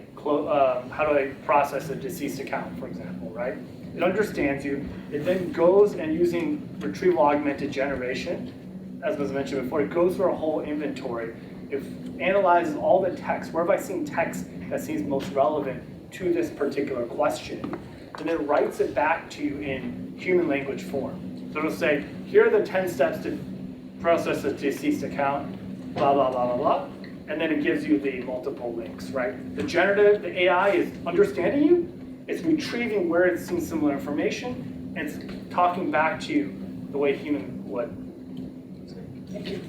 process a deceased account, for example, right? It understands you. It then goes and using retrieval augmented generation, as was mentioned before, it goes through a whole inventory. It analyzes all the text. Where have I seen text that seems most relevant to this particular question? And then writes it back to you in human language form. So it'll say, here are the 10 steps to process a deceased account, blah, blah, blah, blah, blah. And then it gives you the multiple links, right? The AI is understanding you. It's retrieving where it's seen similar information, and it's talking back to you the way human would. Thank you.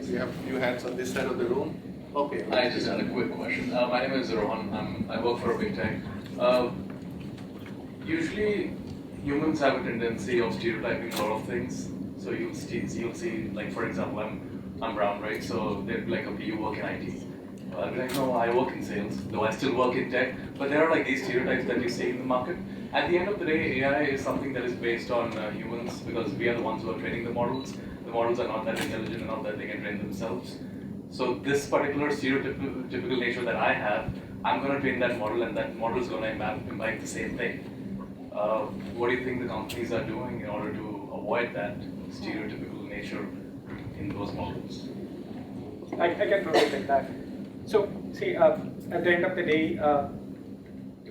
We have a few hands on this side of the room. Okay. I just had a quick question. My name is Rohan. I work for a big tech. Usually, humans have a tendency of stereotyping a lot of things. So you'll see, like for example, I'm brown, right? So they'll be like, okay, you work in IT. I'll be like, no, I work in sales, though I still work in tech. But there are like these stereotypes that you see in the market. At the end of the day, AI is something that is based on humans because we are the ones who are training the models. The models are not that intelligent enough that they can train themselves. So this particular stereotypical nature that I have, I'm going to train that model, and that model is going to imbibe the same thing. What do you think the companies are doing in order to avoid that stereotypical nature in those models? I can probably take that. So see, at the end of the day,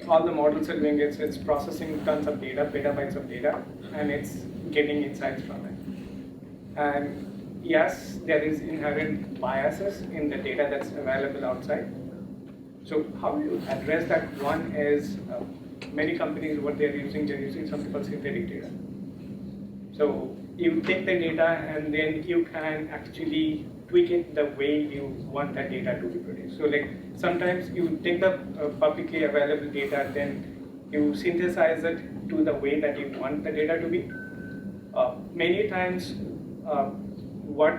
all the models are doing is it's processing tons of data, petabytes of data, and it's getting insights from it. And yes, there is inherent biases in the data that's available outside. So how do you address that? One is many companies, what they're using something called synthetic data. So you take the data and then you can actually tweak it the way you want that data to be produced. So like sometimes you take the publicly available data, then you synthesize it to the way that you want the data to be. Many times, what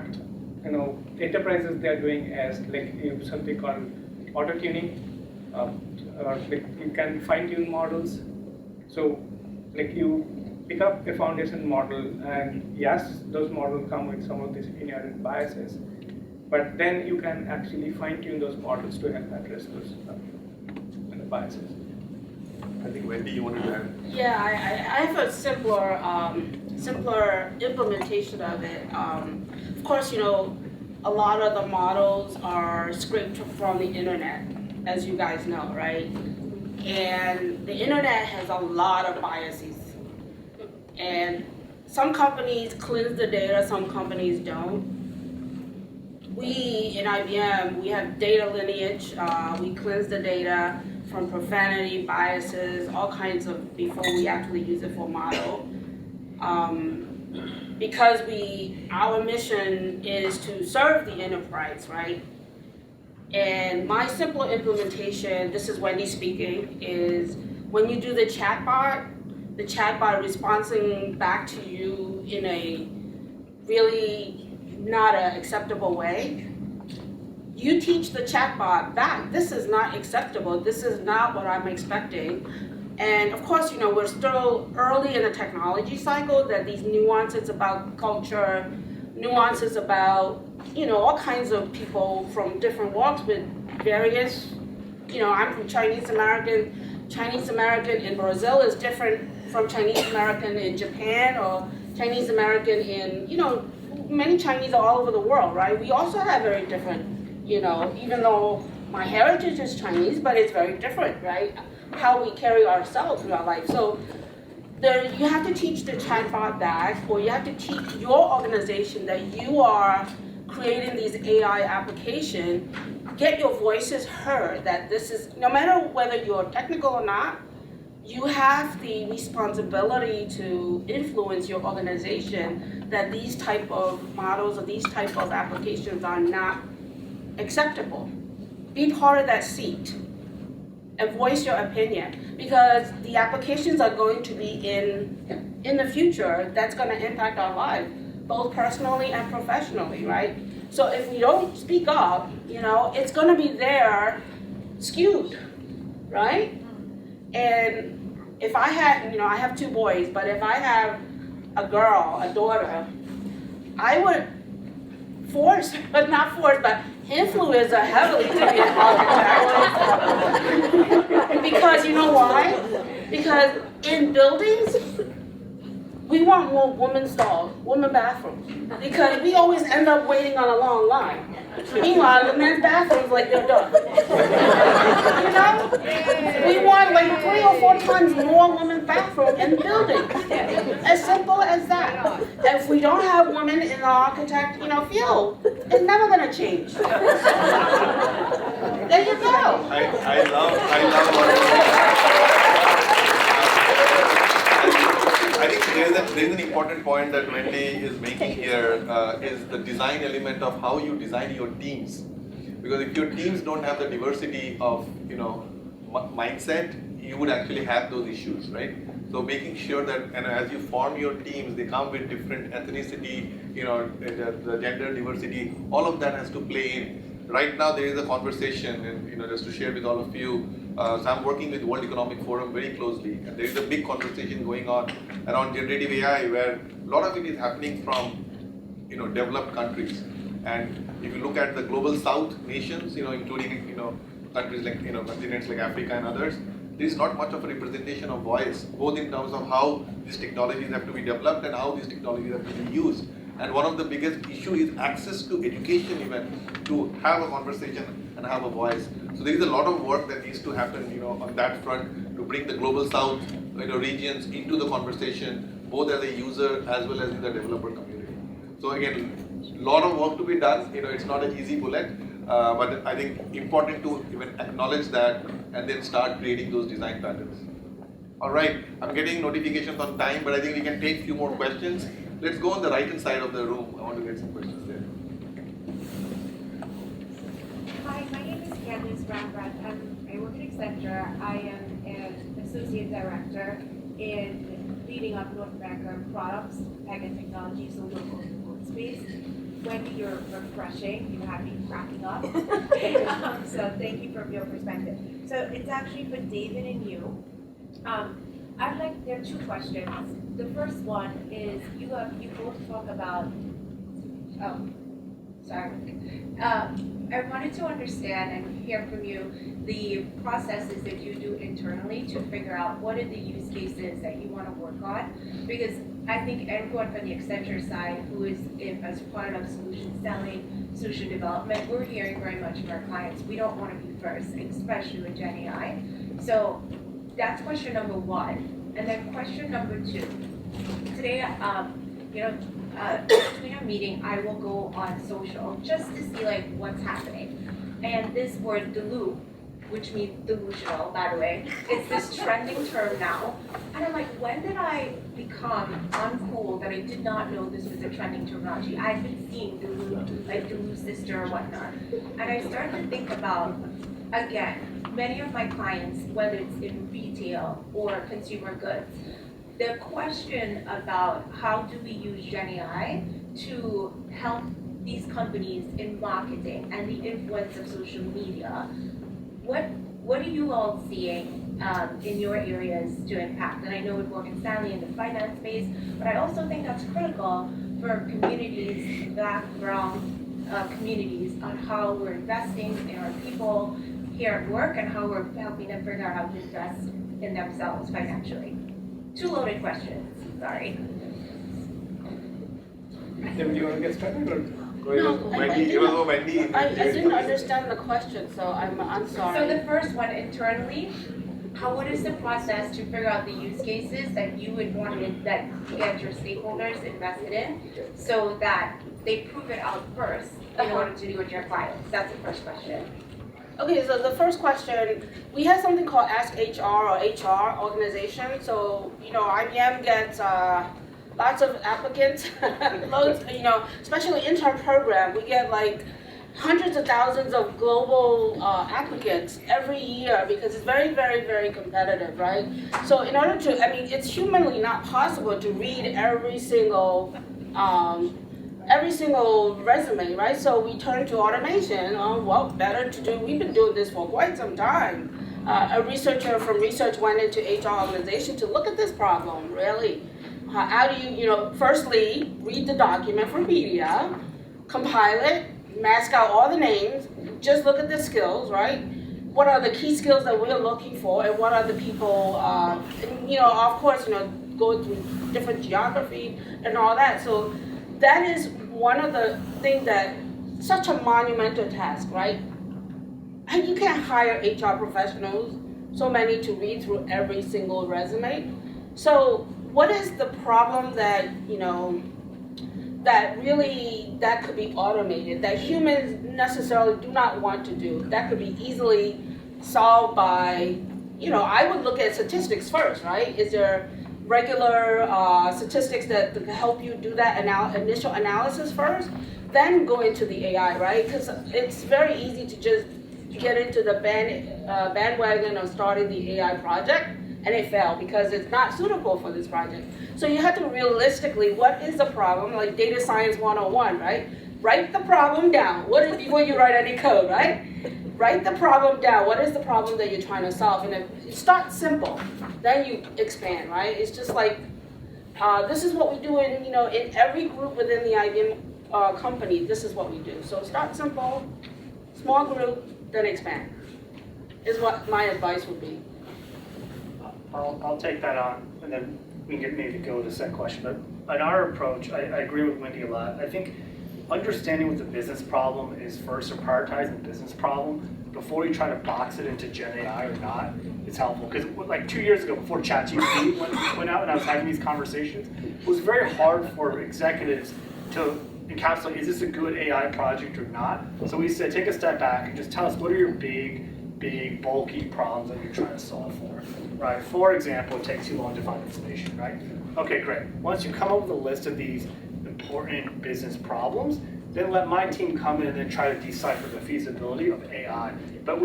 enterprises they are doing is like something called auto tuning. Like you can fine tune models. So like you pick up a foundation model, and yes, those models come with some of these inherent biases. But then you can actually fine-tune those models to help address those biases. I think Wendy, you wanted to add? Yeah, I have a simpler implementation of it. Of course, a lot of the models are scraped from the internet, as you guys know, right? And the internet has a lot of biases. And some companies cleanse the data, some companies don't. We, in IBM, we have data lineage. We cleanse the data from profanity, biases, all kinds of, before we actually use it for model. Because our mission is to serve the enterprise, right? And my simple implementation, this is Wendy speaking, is when you do the chatbot, the chatbot responding back to you in a really not an acceptable way, you teach the chatbot back, this is not acceptable, this is not what I'm expecting. And of course, we're still early in the technology cycle, that these nuances about culture, nuances about, all kinds of people from different walks with various, I'm from Chinese American. Chinese American in Brazil is different from Chinese American in Japan, or Chinese American in, many Chinese are all over the world, right? We also have very different, even though my heritage is Chinese, but it's very different, right? How we carry ourselves through our life. So you have to teach the chatbot that, or you have to teach your organization that you are creating these AI applications, get your voices heard, that this is, no matter whether you're technical or not, you have the responsibility to influence your organization that these type of models or these type of applications are not acceptable. Be part of that seat and voice your opinion, because the applications are going to be in the future that's going to impact our lives, both personally and professionally, right? So if we don't speak up, it's going to be there skewed, right? And if I had, I have 2 boys, but if I have a girl, a daughter, I would force, but not force, but influence her heavily to be an architect. Because you know why? Because in buildings, we want more women stalls, women bathrooms, because we always end up waiting on a long line. Meanwhile, the men's bathrooms, like, they're done. We want like 3 or 4 times more women's bathrooms in buildings. As simple as that. If we don't have women in the architect, field, it's never gonna change. There you go. I love what I think there's an important point that Wendy is making here, is the design element of how you design your teams. Because if your teams don't have the diversity of mindset, you would actually have those issues, right? So making sure that, as you form your teams, they come with different ethnicity, the gender diversity, all of that has to play in. Right now there is a conversation, and just to share with all of you, so I'm working with World Economic Forum very closely, and there is a big conversation going on around generative AI, where a lot of it is happening from developed countries. And if you look at the global South nations, including countries like continents like Africa and others, there is not much of a representation of voice, both in terms of how these technologies have to be developed and how these technologies have to be used. And one of the biggest issue is access to education, even to have a conversation and have a voice. So there is a lot of work that needs to happen, on that front, to bring the global South, regions into the conversation, both as a user as well as in the developer community. So again, a lot of work to be done. It's not an easy bullet, but I think important to even acknowledge that and then start creating those design patterns. All right, I'm getting notifications on time, but I think we can take a few more questions. Let's go on the right-hand side of the room. I want to get some questions there. Hi, my name is Candice Ramrat. I work at Accenture. I am an associate director in leading up North America products, tech and technology, so local workspace. Wendy, you're refreshing. You have me cracking up. So thank you for your perspective. So it's actually for David and you. There are 2 questions. The first one is you both talk about. I wanted to understand and hear from you the processes that you do internally to figure out what are the use cases that you want to work on, because I think everyone from the Accenture side who is as part of solution selling, solution development, we're hearing very much from our clients, we don't want to be first, especially with GenAI. So that's question number 1. And then question number 2. Today, between a meeting, I will go on social just to see what's happening. And this word delude, which means delusional, by the way, it's this trending term now. And I'm like, when did I become uncool that I did not know this was a trending terminology? I've been seeing delude, like delude sister or whatnot. And I started to think about, again, many of my clients, whether it's in retail or consumer goods, the question about how do we use GenAI to help these companies in marketing and the influence of social media, what are you all seeing in your areas to impact? And I know with Morgan Stanley in the finance space, but I also think that's critical for communities, background communities, on how we're investing in our people here at work and how we're helping them figure out how to invest in themselves financially. Two loaded questions, sorry. Tim, do you want to get started or? Wendy, give us a Wendy. I didn't understand the question, so I'm sorry. So the first one, internally, what is the process to figure out the use cases that you would want to get your stakeholders invested in, so that they prove it out first in order to do with your clients? That's the first question. Okay, so the first question, we have something called Ask HR or HR organization. So, IBM gets lots of applicants, loads, especially intern program. We get like hundreds of thousands of global applicants every year because it's very, very, very competitive, right? So in order to, it's humanly not possible to read every single resume, right? So we turn to automation. Better to do. We've been doing this for quite some time. A researcher from research went into HR organization to look at this problem, really. How do you, firstly, read the document from media, compile it, mask out all the names, just look at the skills, right? What are the key skills that we're looking for, and what are the people, of course, go through different geography and all that. So that is one of the things that, such a monumental task, right? And you can't hire HR professionals, so many, to read through every single resume. So what is the problem that, that could be automated, that humans necessarily do not want to do, that could be easily solved by, I would look at statistics first, right? Is there regular statistics that can help you do that initial analysis first, then go into the AI, right? Because it's very easy to just get into the bandwagon of starting the AI project, and it failed because it's not suitable for this project. So you have to realistically, what is the problem? Like data science 101, right? Write the problem down. Before you write any code, right? Write the problem down. What is the problem that you're trying to solve? And then you start simple, then you expand, right? It's just like, this is what we do in, in every group within the IBM company. This is what we do. So start simple, small group, then expand, is what my advice would be. I'll take that on, and then we can maybe go to the second question. But in our approach, I agree with Wendy a lot. I think understanding what the business problem is first, or prioritizing the business problem before you try to box it into GenAI or not is helpful. Because like 2 years ago, before ChatGPT went out and I was having these conversations, it was very hard for executives to encapsulate, is this a good AI project or not? So we said, take a step back and just tell us, what are your big, bulky problems that you're trying to solve for, right? For example, it takes too long to find information, right? Okay, great. Once you come up with a list of these important business problems, then let my team come in and then try to decipher the feasibility of AI. But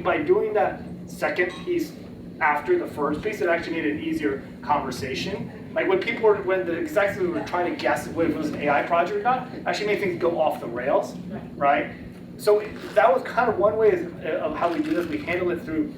by doing that second piece after the first piece, it actually made an easier conversation. Like when the executives were trying to guess whether it was an AI project or not, actually made things go off the rails, right? So that was kind of one way of how we do this. We handle it through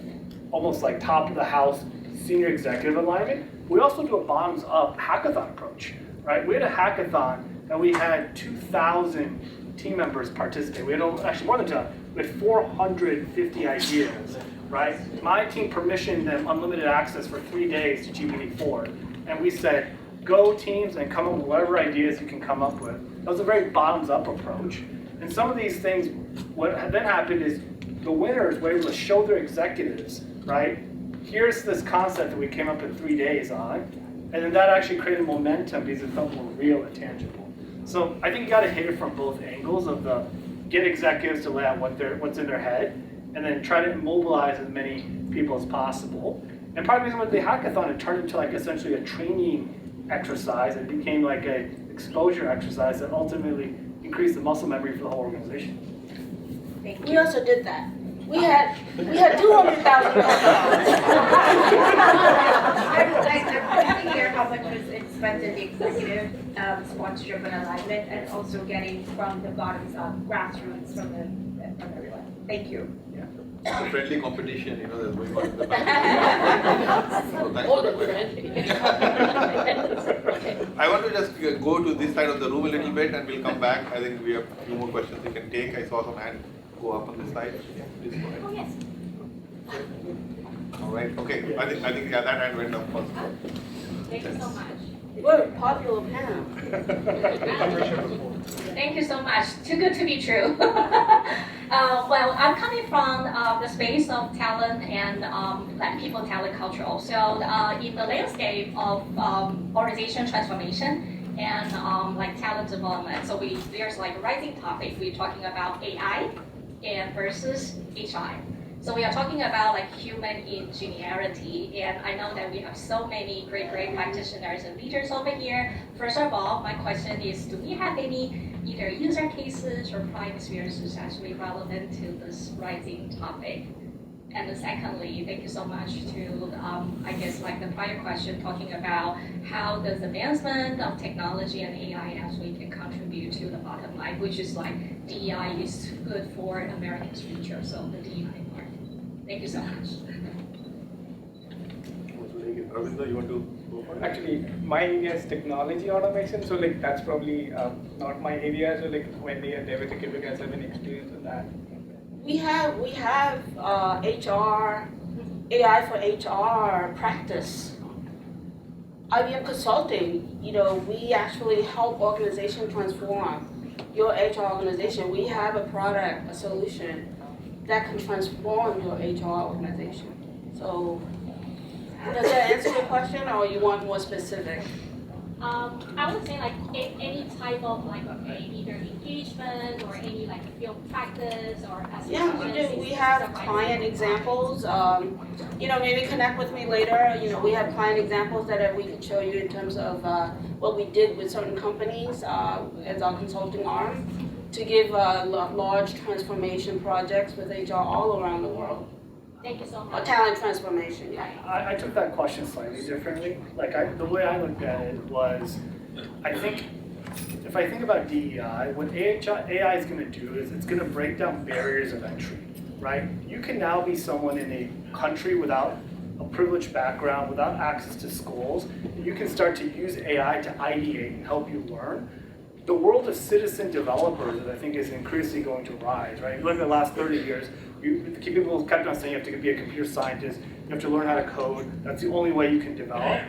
almost like top of the house, senior executive alignment. We also do a bottoms up hackathon approach, right? We had a hackathon and we had 2,000 team members participate. We had actually more than 2,000. We had 450 ideas, right? My team permissioned them unlimited access for 3 days to GPT-4. And we said, go teams and come up with whatever ideas you can come up with. That was a very bottoms up approach. And some of these things, what then happened is the winners were able to show their executives, right? Here's this concept that we came up in 3 days on. And then that actually created momentum because it felt more real and tangible. So I think you got to hit it from both angles of get executives to lay out what's in their head, and then try to mobilize as many people as possible. And part of the reason with the hackathon, it turned into like essentially a training exercise. It became like an exposure exercise that ultimately increased the muscle memory for the whole organization. Thank We you. also did that. We had 200,000 I'm here. how much was it spent in the executive sponsorship and alignment, and also getting from the bottoms up, grassroots from everyone? Thank you. It's a friendly competition, that's going on in the back. So thanks for the question. I want to just go to this side of the room a little bit and we'll come back. I think we have a few more questions we can take. I saw some hand go up on this side. Yeah, please go ahead. Oh, yes. All right, okay. I think that hand went up first. Thank you so much. We're a popular panel. Thank you so much. Too good to be true. Well, I'm coming from the space of talent and like people talent culture. So in the landscape of organization transformation and like talent development, so there's like a rising topic. We're talking about AI and versus HI. So we are talking about like human ingenuity, and I know that we have so many great practitioners and leaders over here. First of all, my question is, do we have any either user cases or prior experiences actually relevant to this rising topic? And then secondly, thank you so much to, I guess like the prior question talking about how does advancement of technology and AI actually can contribute to the bottom line, which is like DEI is good for America's future, so the DEI part. Thank you so much. Arabinda, you want to go for it? Actually, my area is technology automation, so like that's probably not my area. So like Wendy and David, if you guys have any experience with that. We have HR, AI for HR practice. IBM Consulting, we actually help organizations transform your HR organization. We have a product, a solution that can transform your HR organization. So, does that answer your question, or you want more specific? I would say like any type of like either engagement or any like field practice or Yeah, we do. We have client examples. Maybe connect with me later. We have client examples that we can show you in terms of what we did with certain companies as our consulting arm to give large transformation projects with HR all around the world. Thank you so much. Talent transformation, yeah. I took that question slightly differently. The way I looked at it was, if I think about DEI, what AI is going to do is it's going to break down barriers of entry, right? You can now be someone in a country without a privileged background, without access to schools. You can start to use AI to ideate and help you learn. The world of citizen developers, I think, is increasingly going to rise, right? Look at the last 30 years, people kept on saying you have to be a computer scientist, you have to learn how to code, that's the only way you can develop.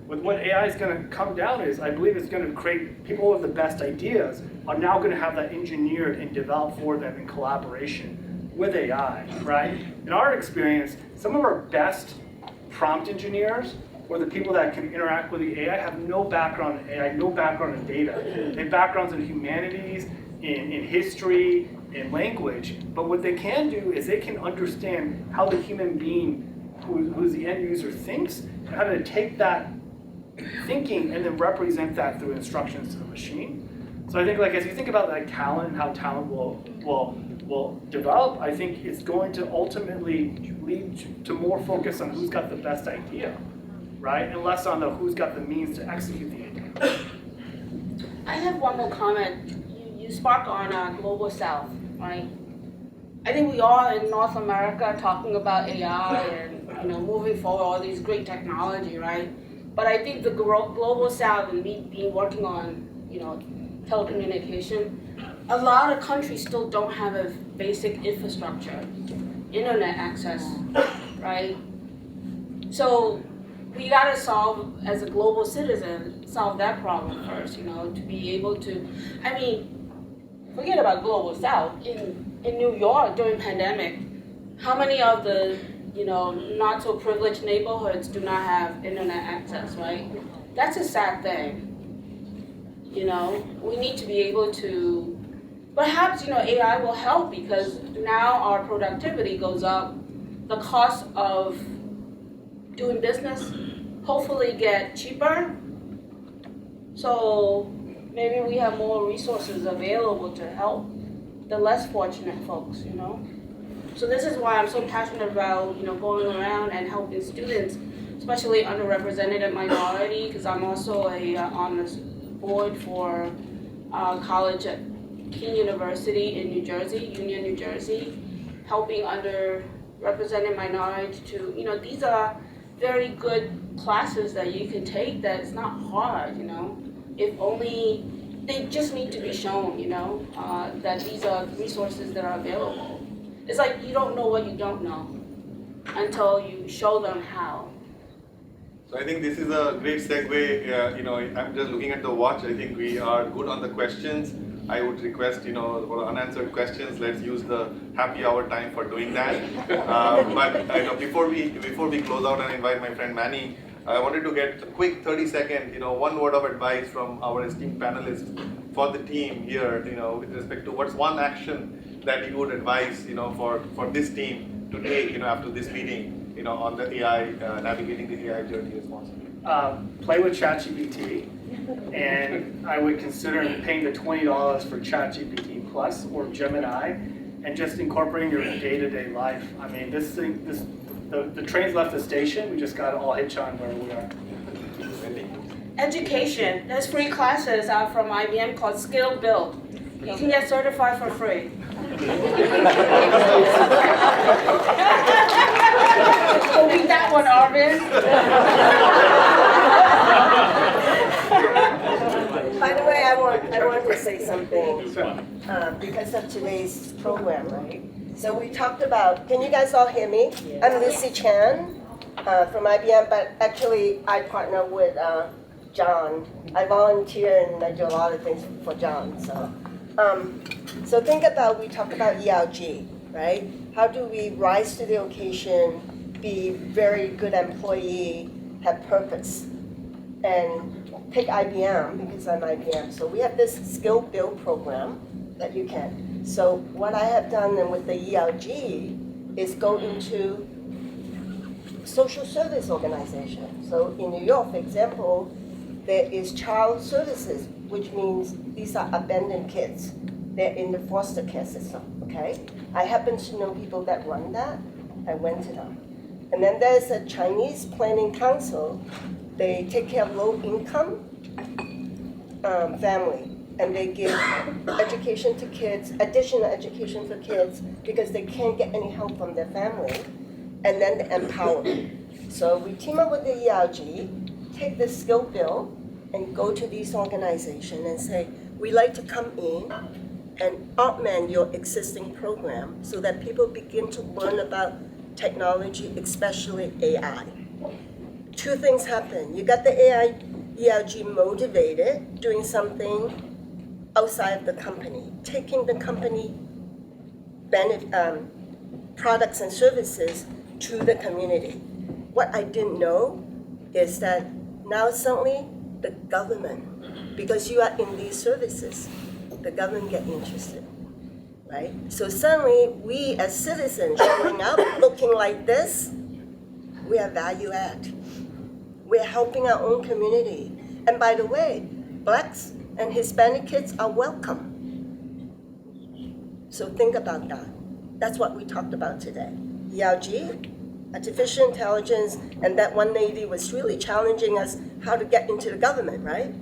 With what AI is going to come down is, I believe it's going to create people with the best ideas are now going to have that engineered and developed for them in collaboration with AI, right? In our experience, some of our best prompt engineers or the people that can interact with the AI have no background in AI, no background in data. They have backgrounds in humanities, in history, in language, but what they can do is they can understand how the human being who's the end user thinks, and how to take that thinking and then represent that through instructions to the machine. So I think as you think about talent and how talent will develop, I think it's going to ultimately lead to more focus on who's got the best idea, right? And less on who's got the means to execute the idea. I have one more comment. You spark on Global South, right? I think we are in North America talking about AI and moving forward all these great technology, right? But I think the Global South and me working on telecommunication, a lot of countries still don't have a basic infrastructure, internet access, right? So we gotta solve, as a global citizen, solve that problem first, to be able to, forget about Global South. In New York during pandemic, how many of the not so privileged neighborhoods do not have internet access, right? That's a sad thing. We need to be able to, perhaps AI will help because now our productivity goes up, the cost of doing business hopefully get cheaper. So maybe we have more resources available to help the less fortunate folks, So this is why I'm so passionate about, going around and helping students especially underrepresented minority, because I'm also on the board for college at King University in New Jersey, Union, New Jersey, helping underrepresented minority to, these are very good classes that you can take that it's not hard, if only they just need to be shown, that these are resources that are available. It's like you don't know what you don't know until you show them how. So I think this is a great segue. I'm just looking at the watch. I think we are good on the questions. I would request, for unanswered questions, let's use the happy hour time for doing that. But before we close out and invite my friend Manny, I wanted to get a quick 30-second, one word of advice from our esteemed panelists for the team here, with respect to what's one action that you would advise, for this team to take, after this meeting, on the AI, navigating the AI journey responsibly. Play with ChatGPT, and I would consider paying the $20 for ChatGPT Plus or Gemini, and just incorporating your day-to-day life. I mean, the train's left the station. We just got to all hitch on where we are. Education. There's free classes out from IBM called Skill Build. You can get certified for free. We'll beat that one, Arvin. By the way, I want to say something because of today's program, right? So we talked about, can you guys all hear me? I'm Lucy Chan from IBM, but actually I partner with John. I volunteer and I do a lot of things for John. So think about, we talked about ELG, right? How do we rise to the occasion, be very good employee, have purpose? And take IBM, because I'm IBM. So we have this skill build program that you can. So what I have done with the ELG is go into social service organization. So in New York, for example, there is child services, which means these are abandoned kids. They're in the foster care system, okay? I happen to know people that run that. I went to them. And then there's a Chinese planning council. They take care of low-income family, and they give education to kids, additional education for kids, because they can't get any help from their family, and then they empower them. So we team up with the ELG, take this skill bill, and go to these organizations and say, we'd like to come in and augment your existing program so that people begin to learn about technology, especially AI. Two things happen. You got the AI ELG motivated, doing something outside of the company, taking the company products and services to the community. What I didn't know is that now suddenly the government, because you are in these services, the government get interested, right? So suddenly we as citizens showing up looking like this, we are value add. We're helping our own community. And by the way, Blacks and Hispanic kids are welcome. So think about that. That's what we talked about today. ELG, artificial intelligence, and that one lady was really challenging us how to get into the government, right?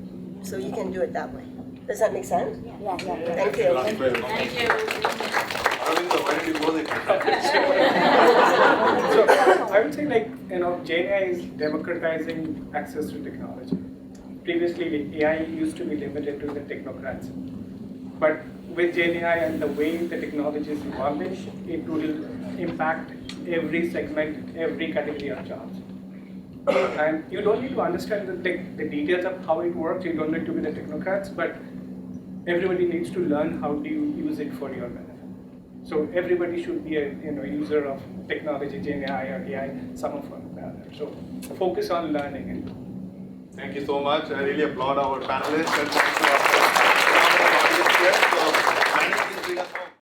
So you can do it that way. Does that make sense? Yeah. Thank you. Thank you. Arabinda, why did you close it? So I would say GenAI is democratizing access to technology. Previously, AI used to be limited to the technocrats. But with GenAI and the way the technology is evolving, it will impact every segment, every category of jobs. And you don't need to understand the details of how it works. You don't need to be the technocrats, but everybody needs to learn how do you use it for your benefit. So everybody should be a user of technology, GenAI or AI, some of them. So focus on learning. Thank you so much. I really applaud our panelists and thanks to our audience here. So, Wendy, please bring us home.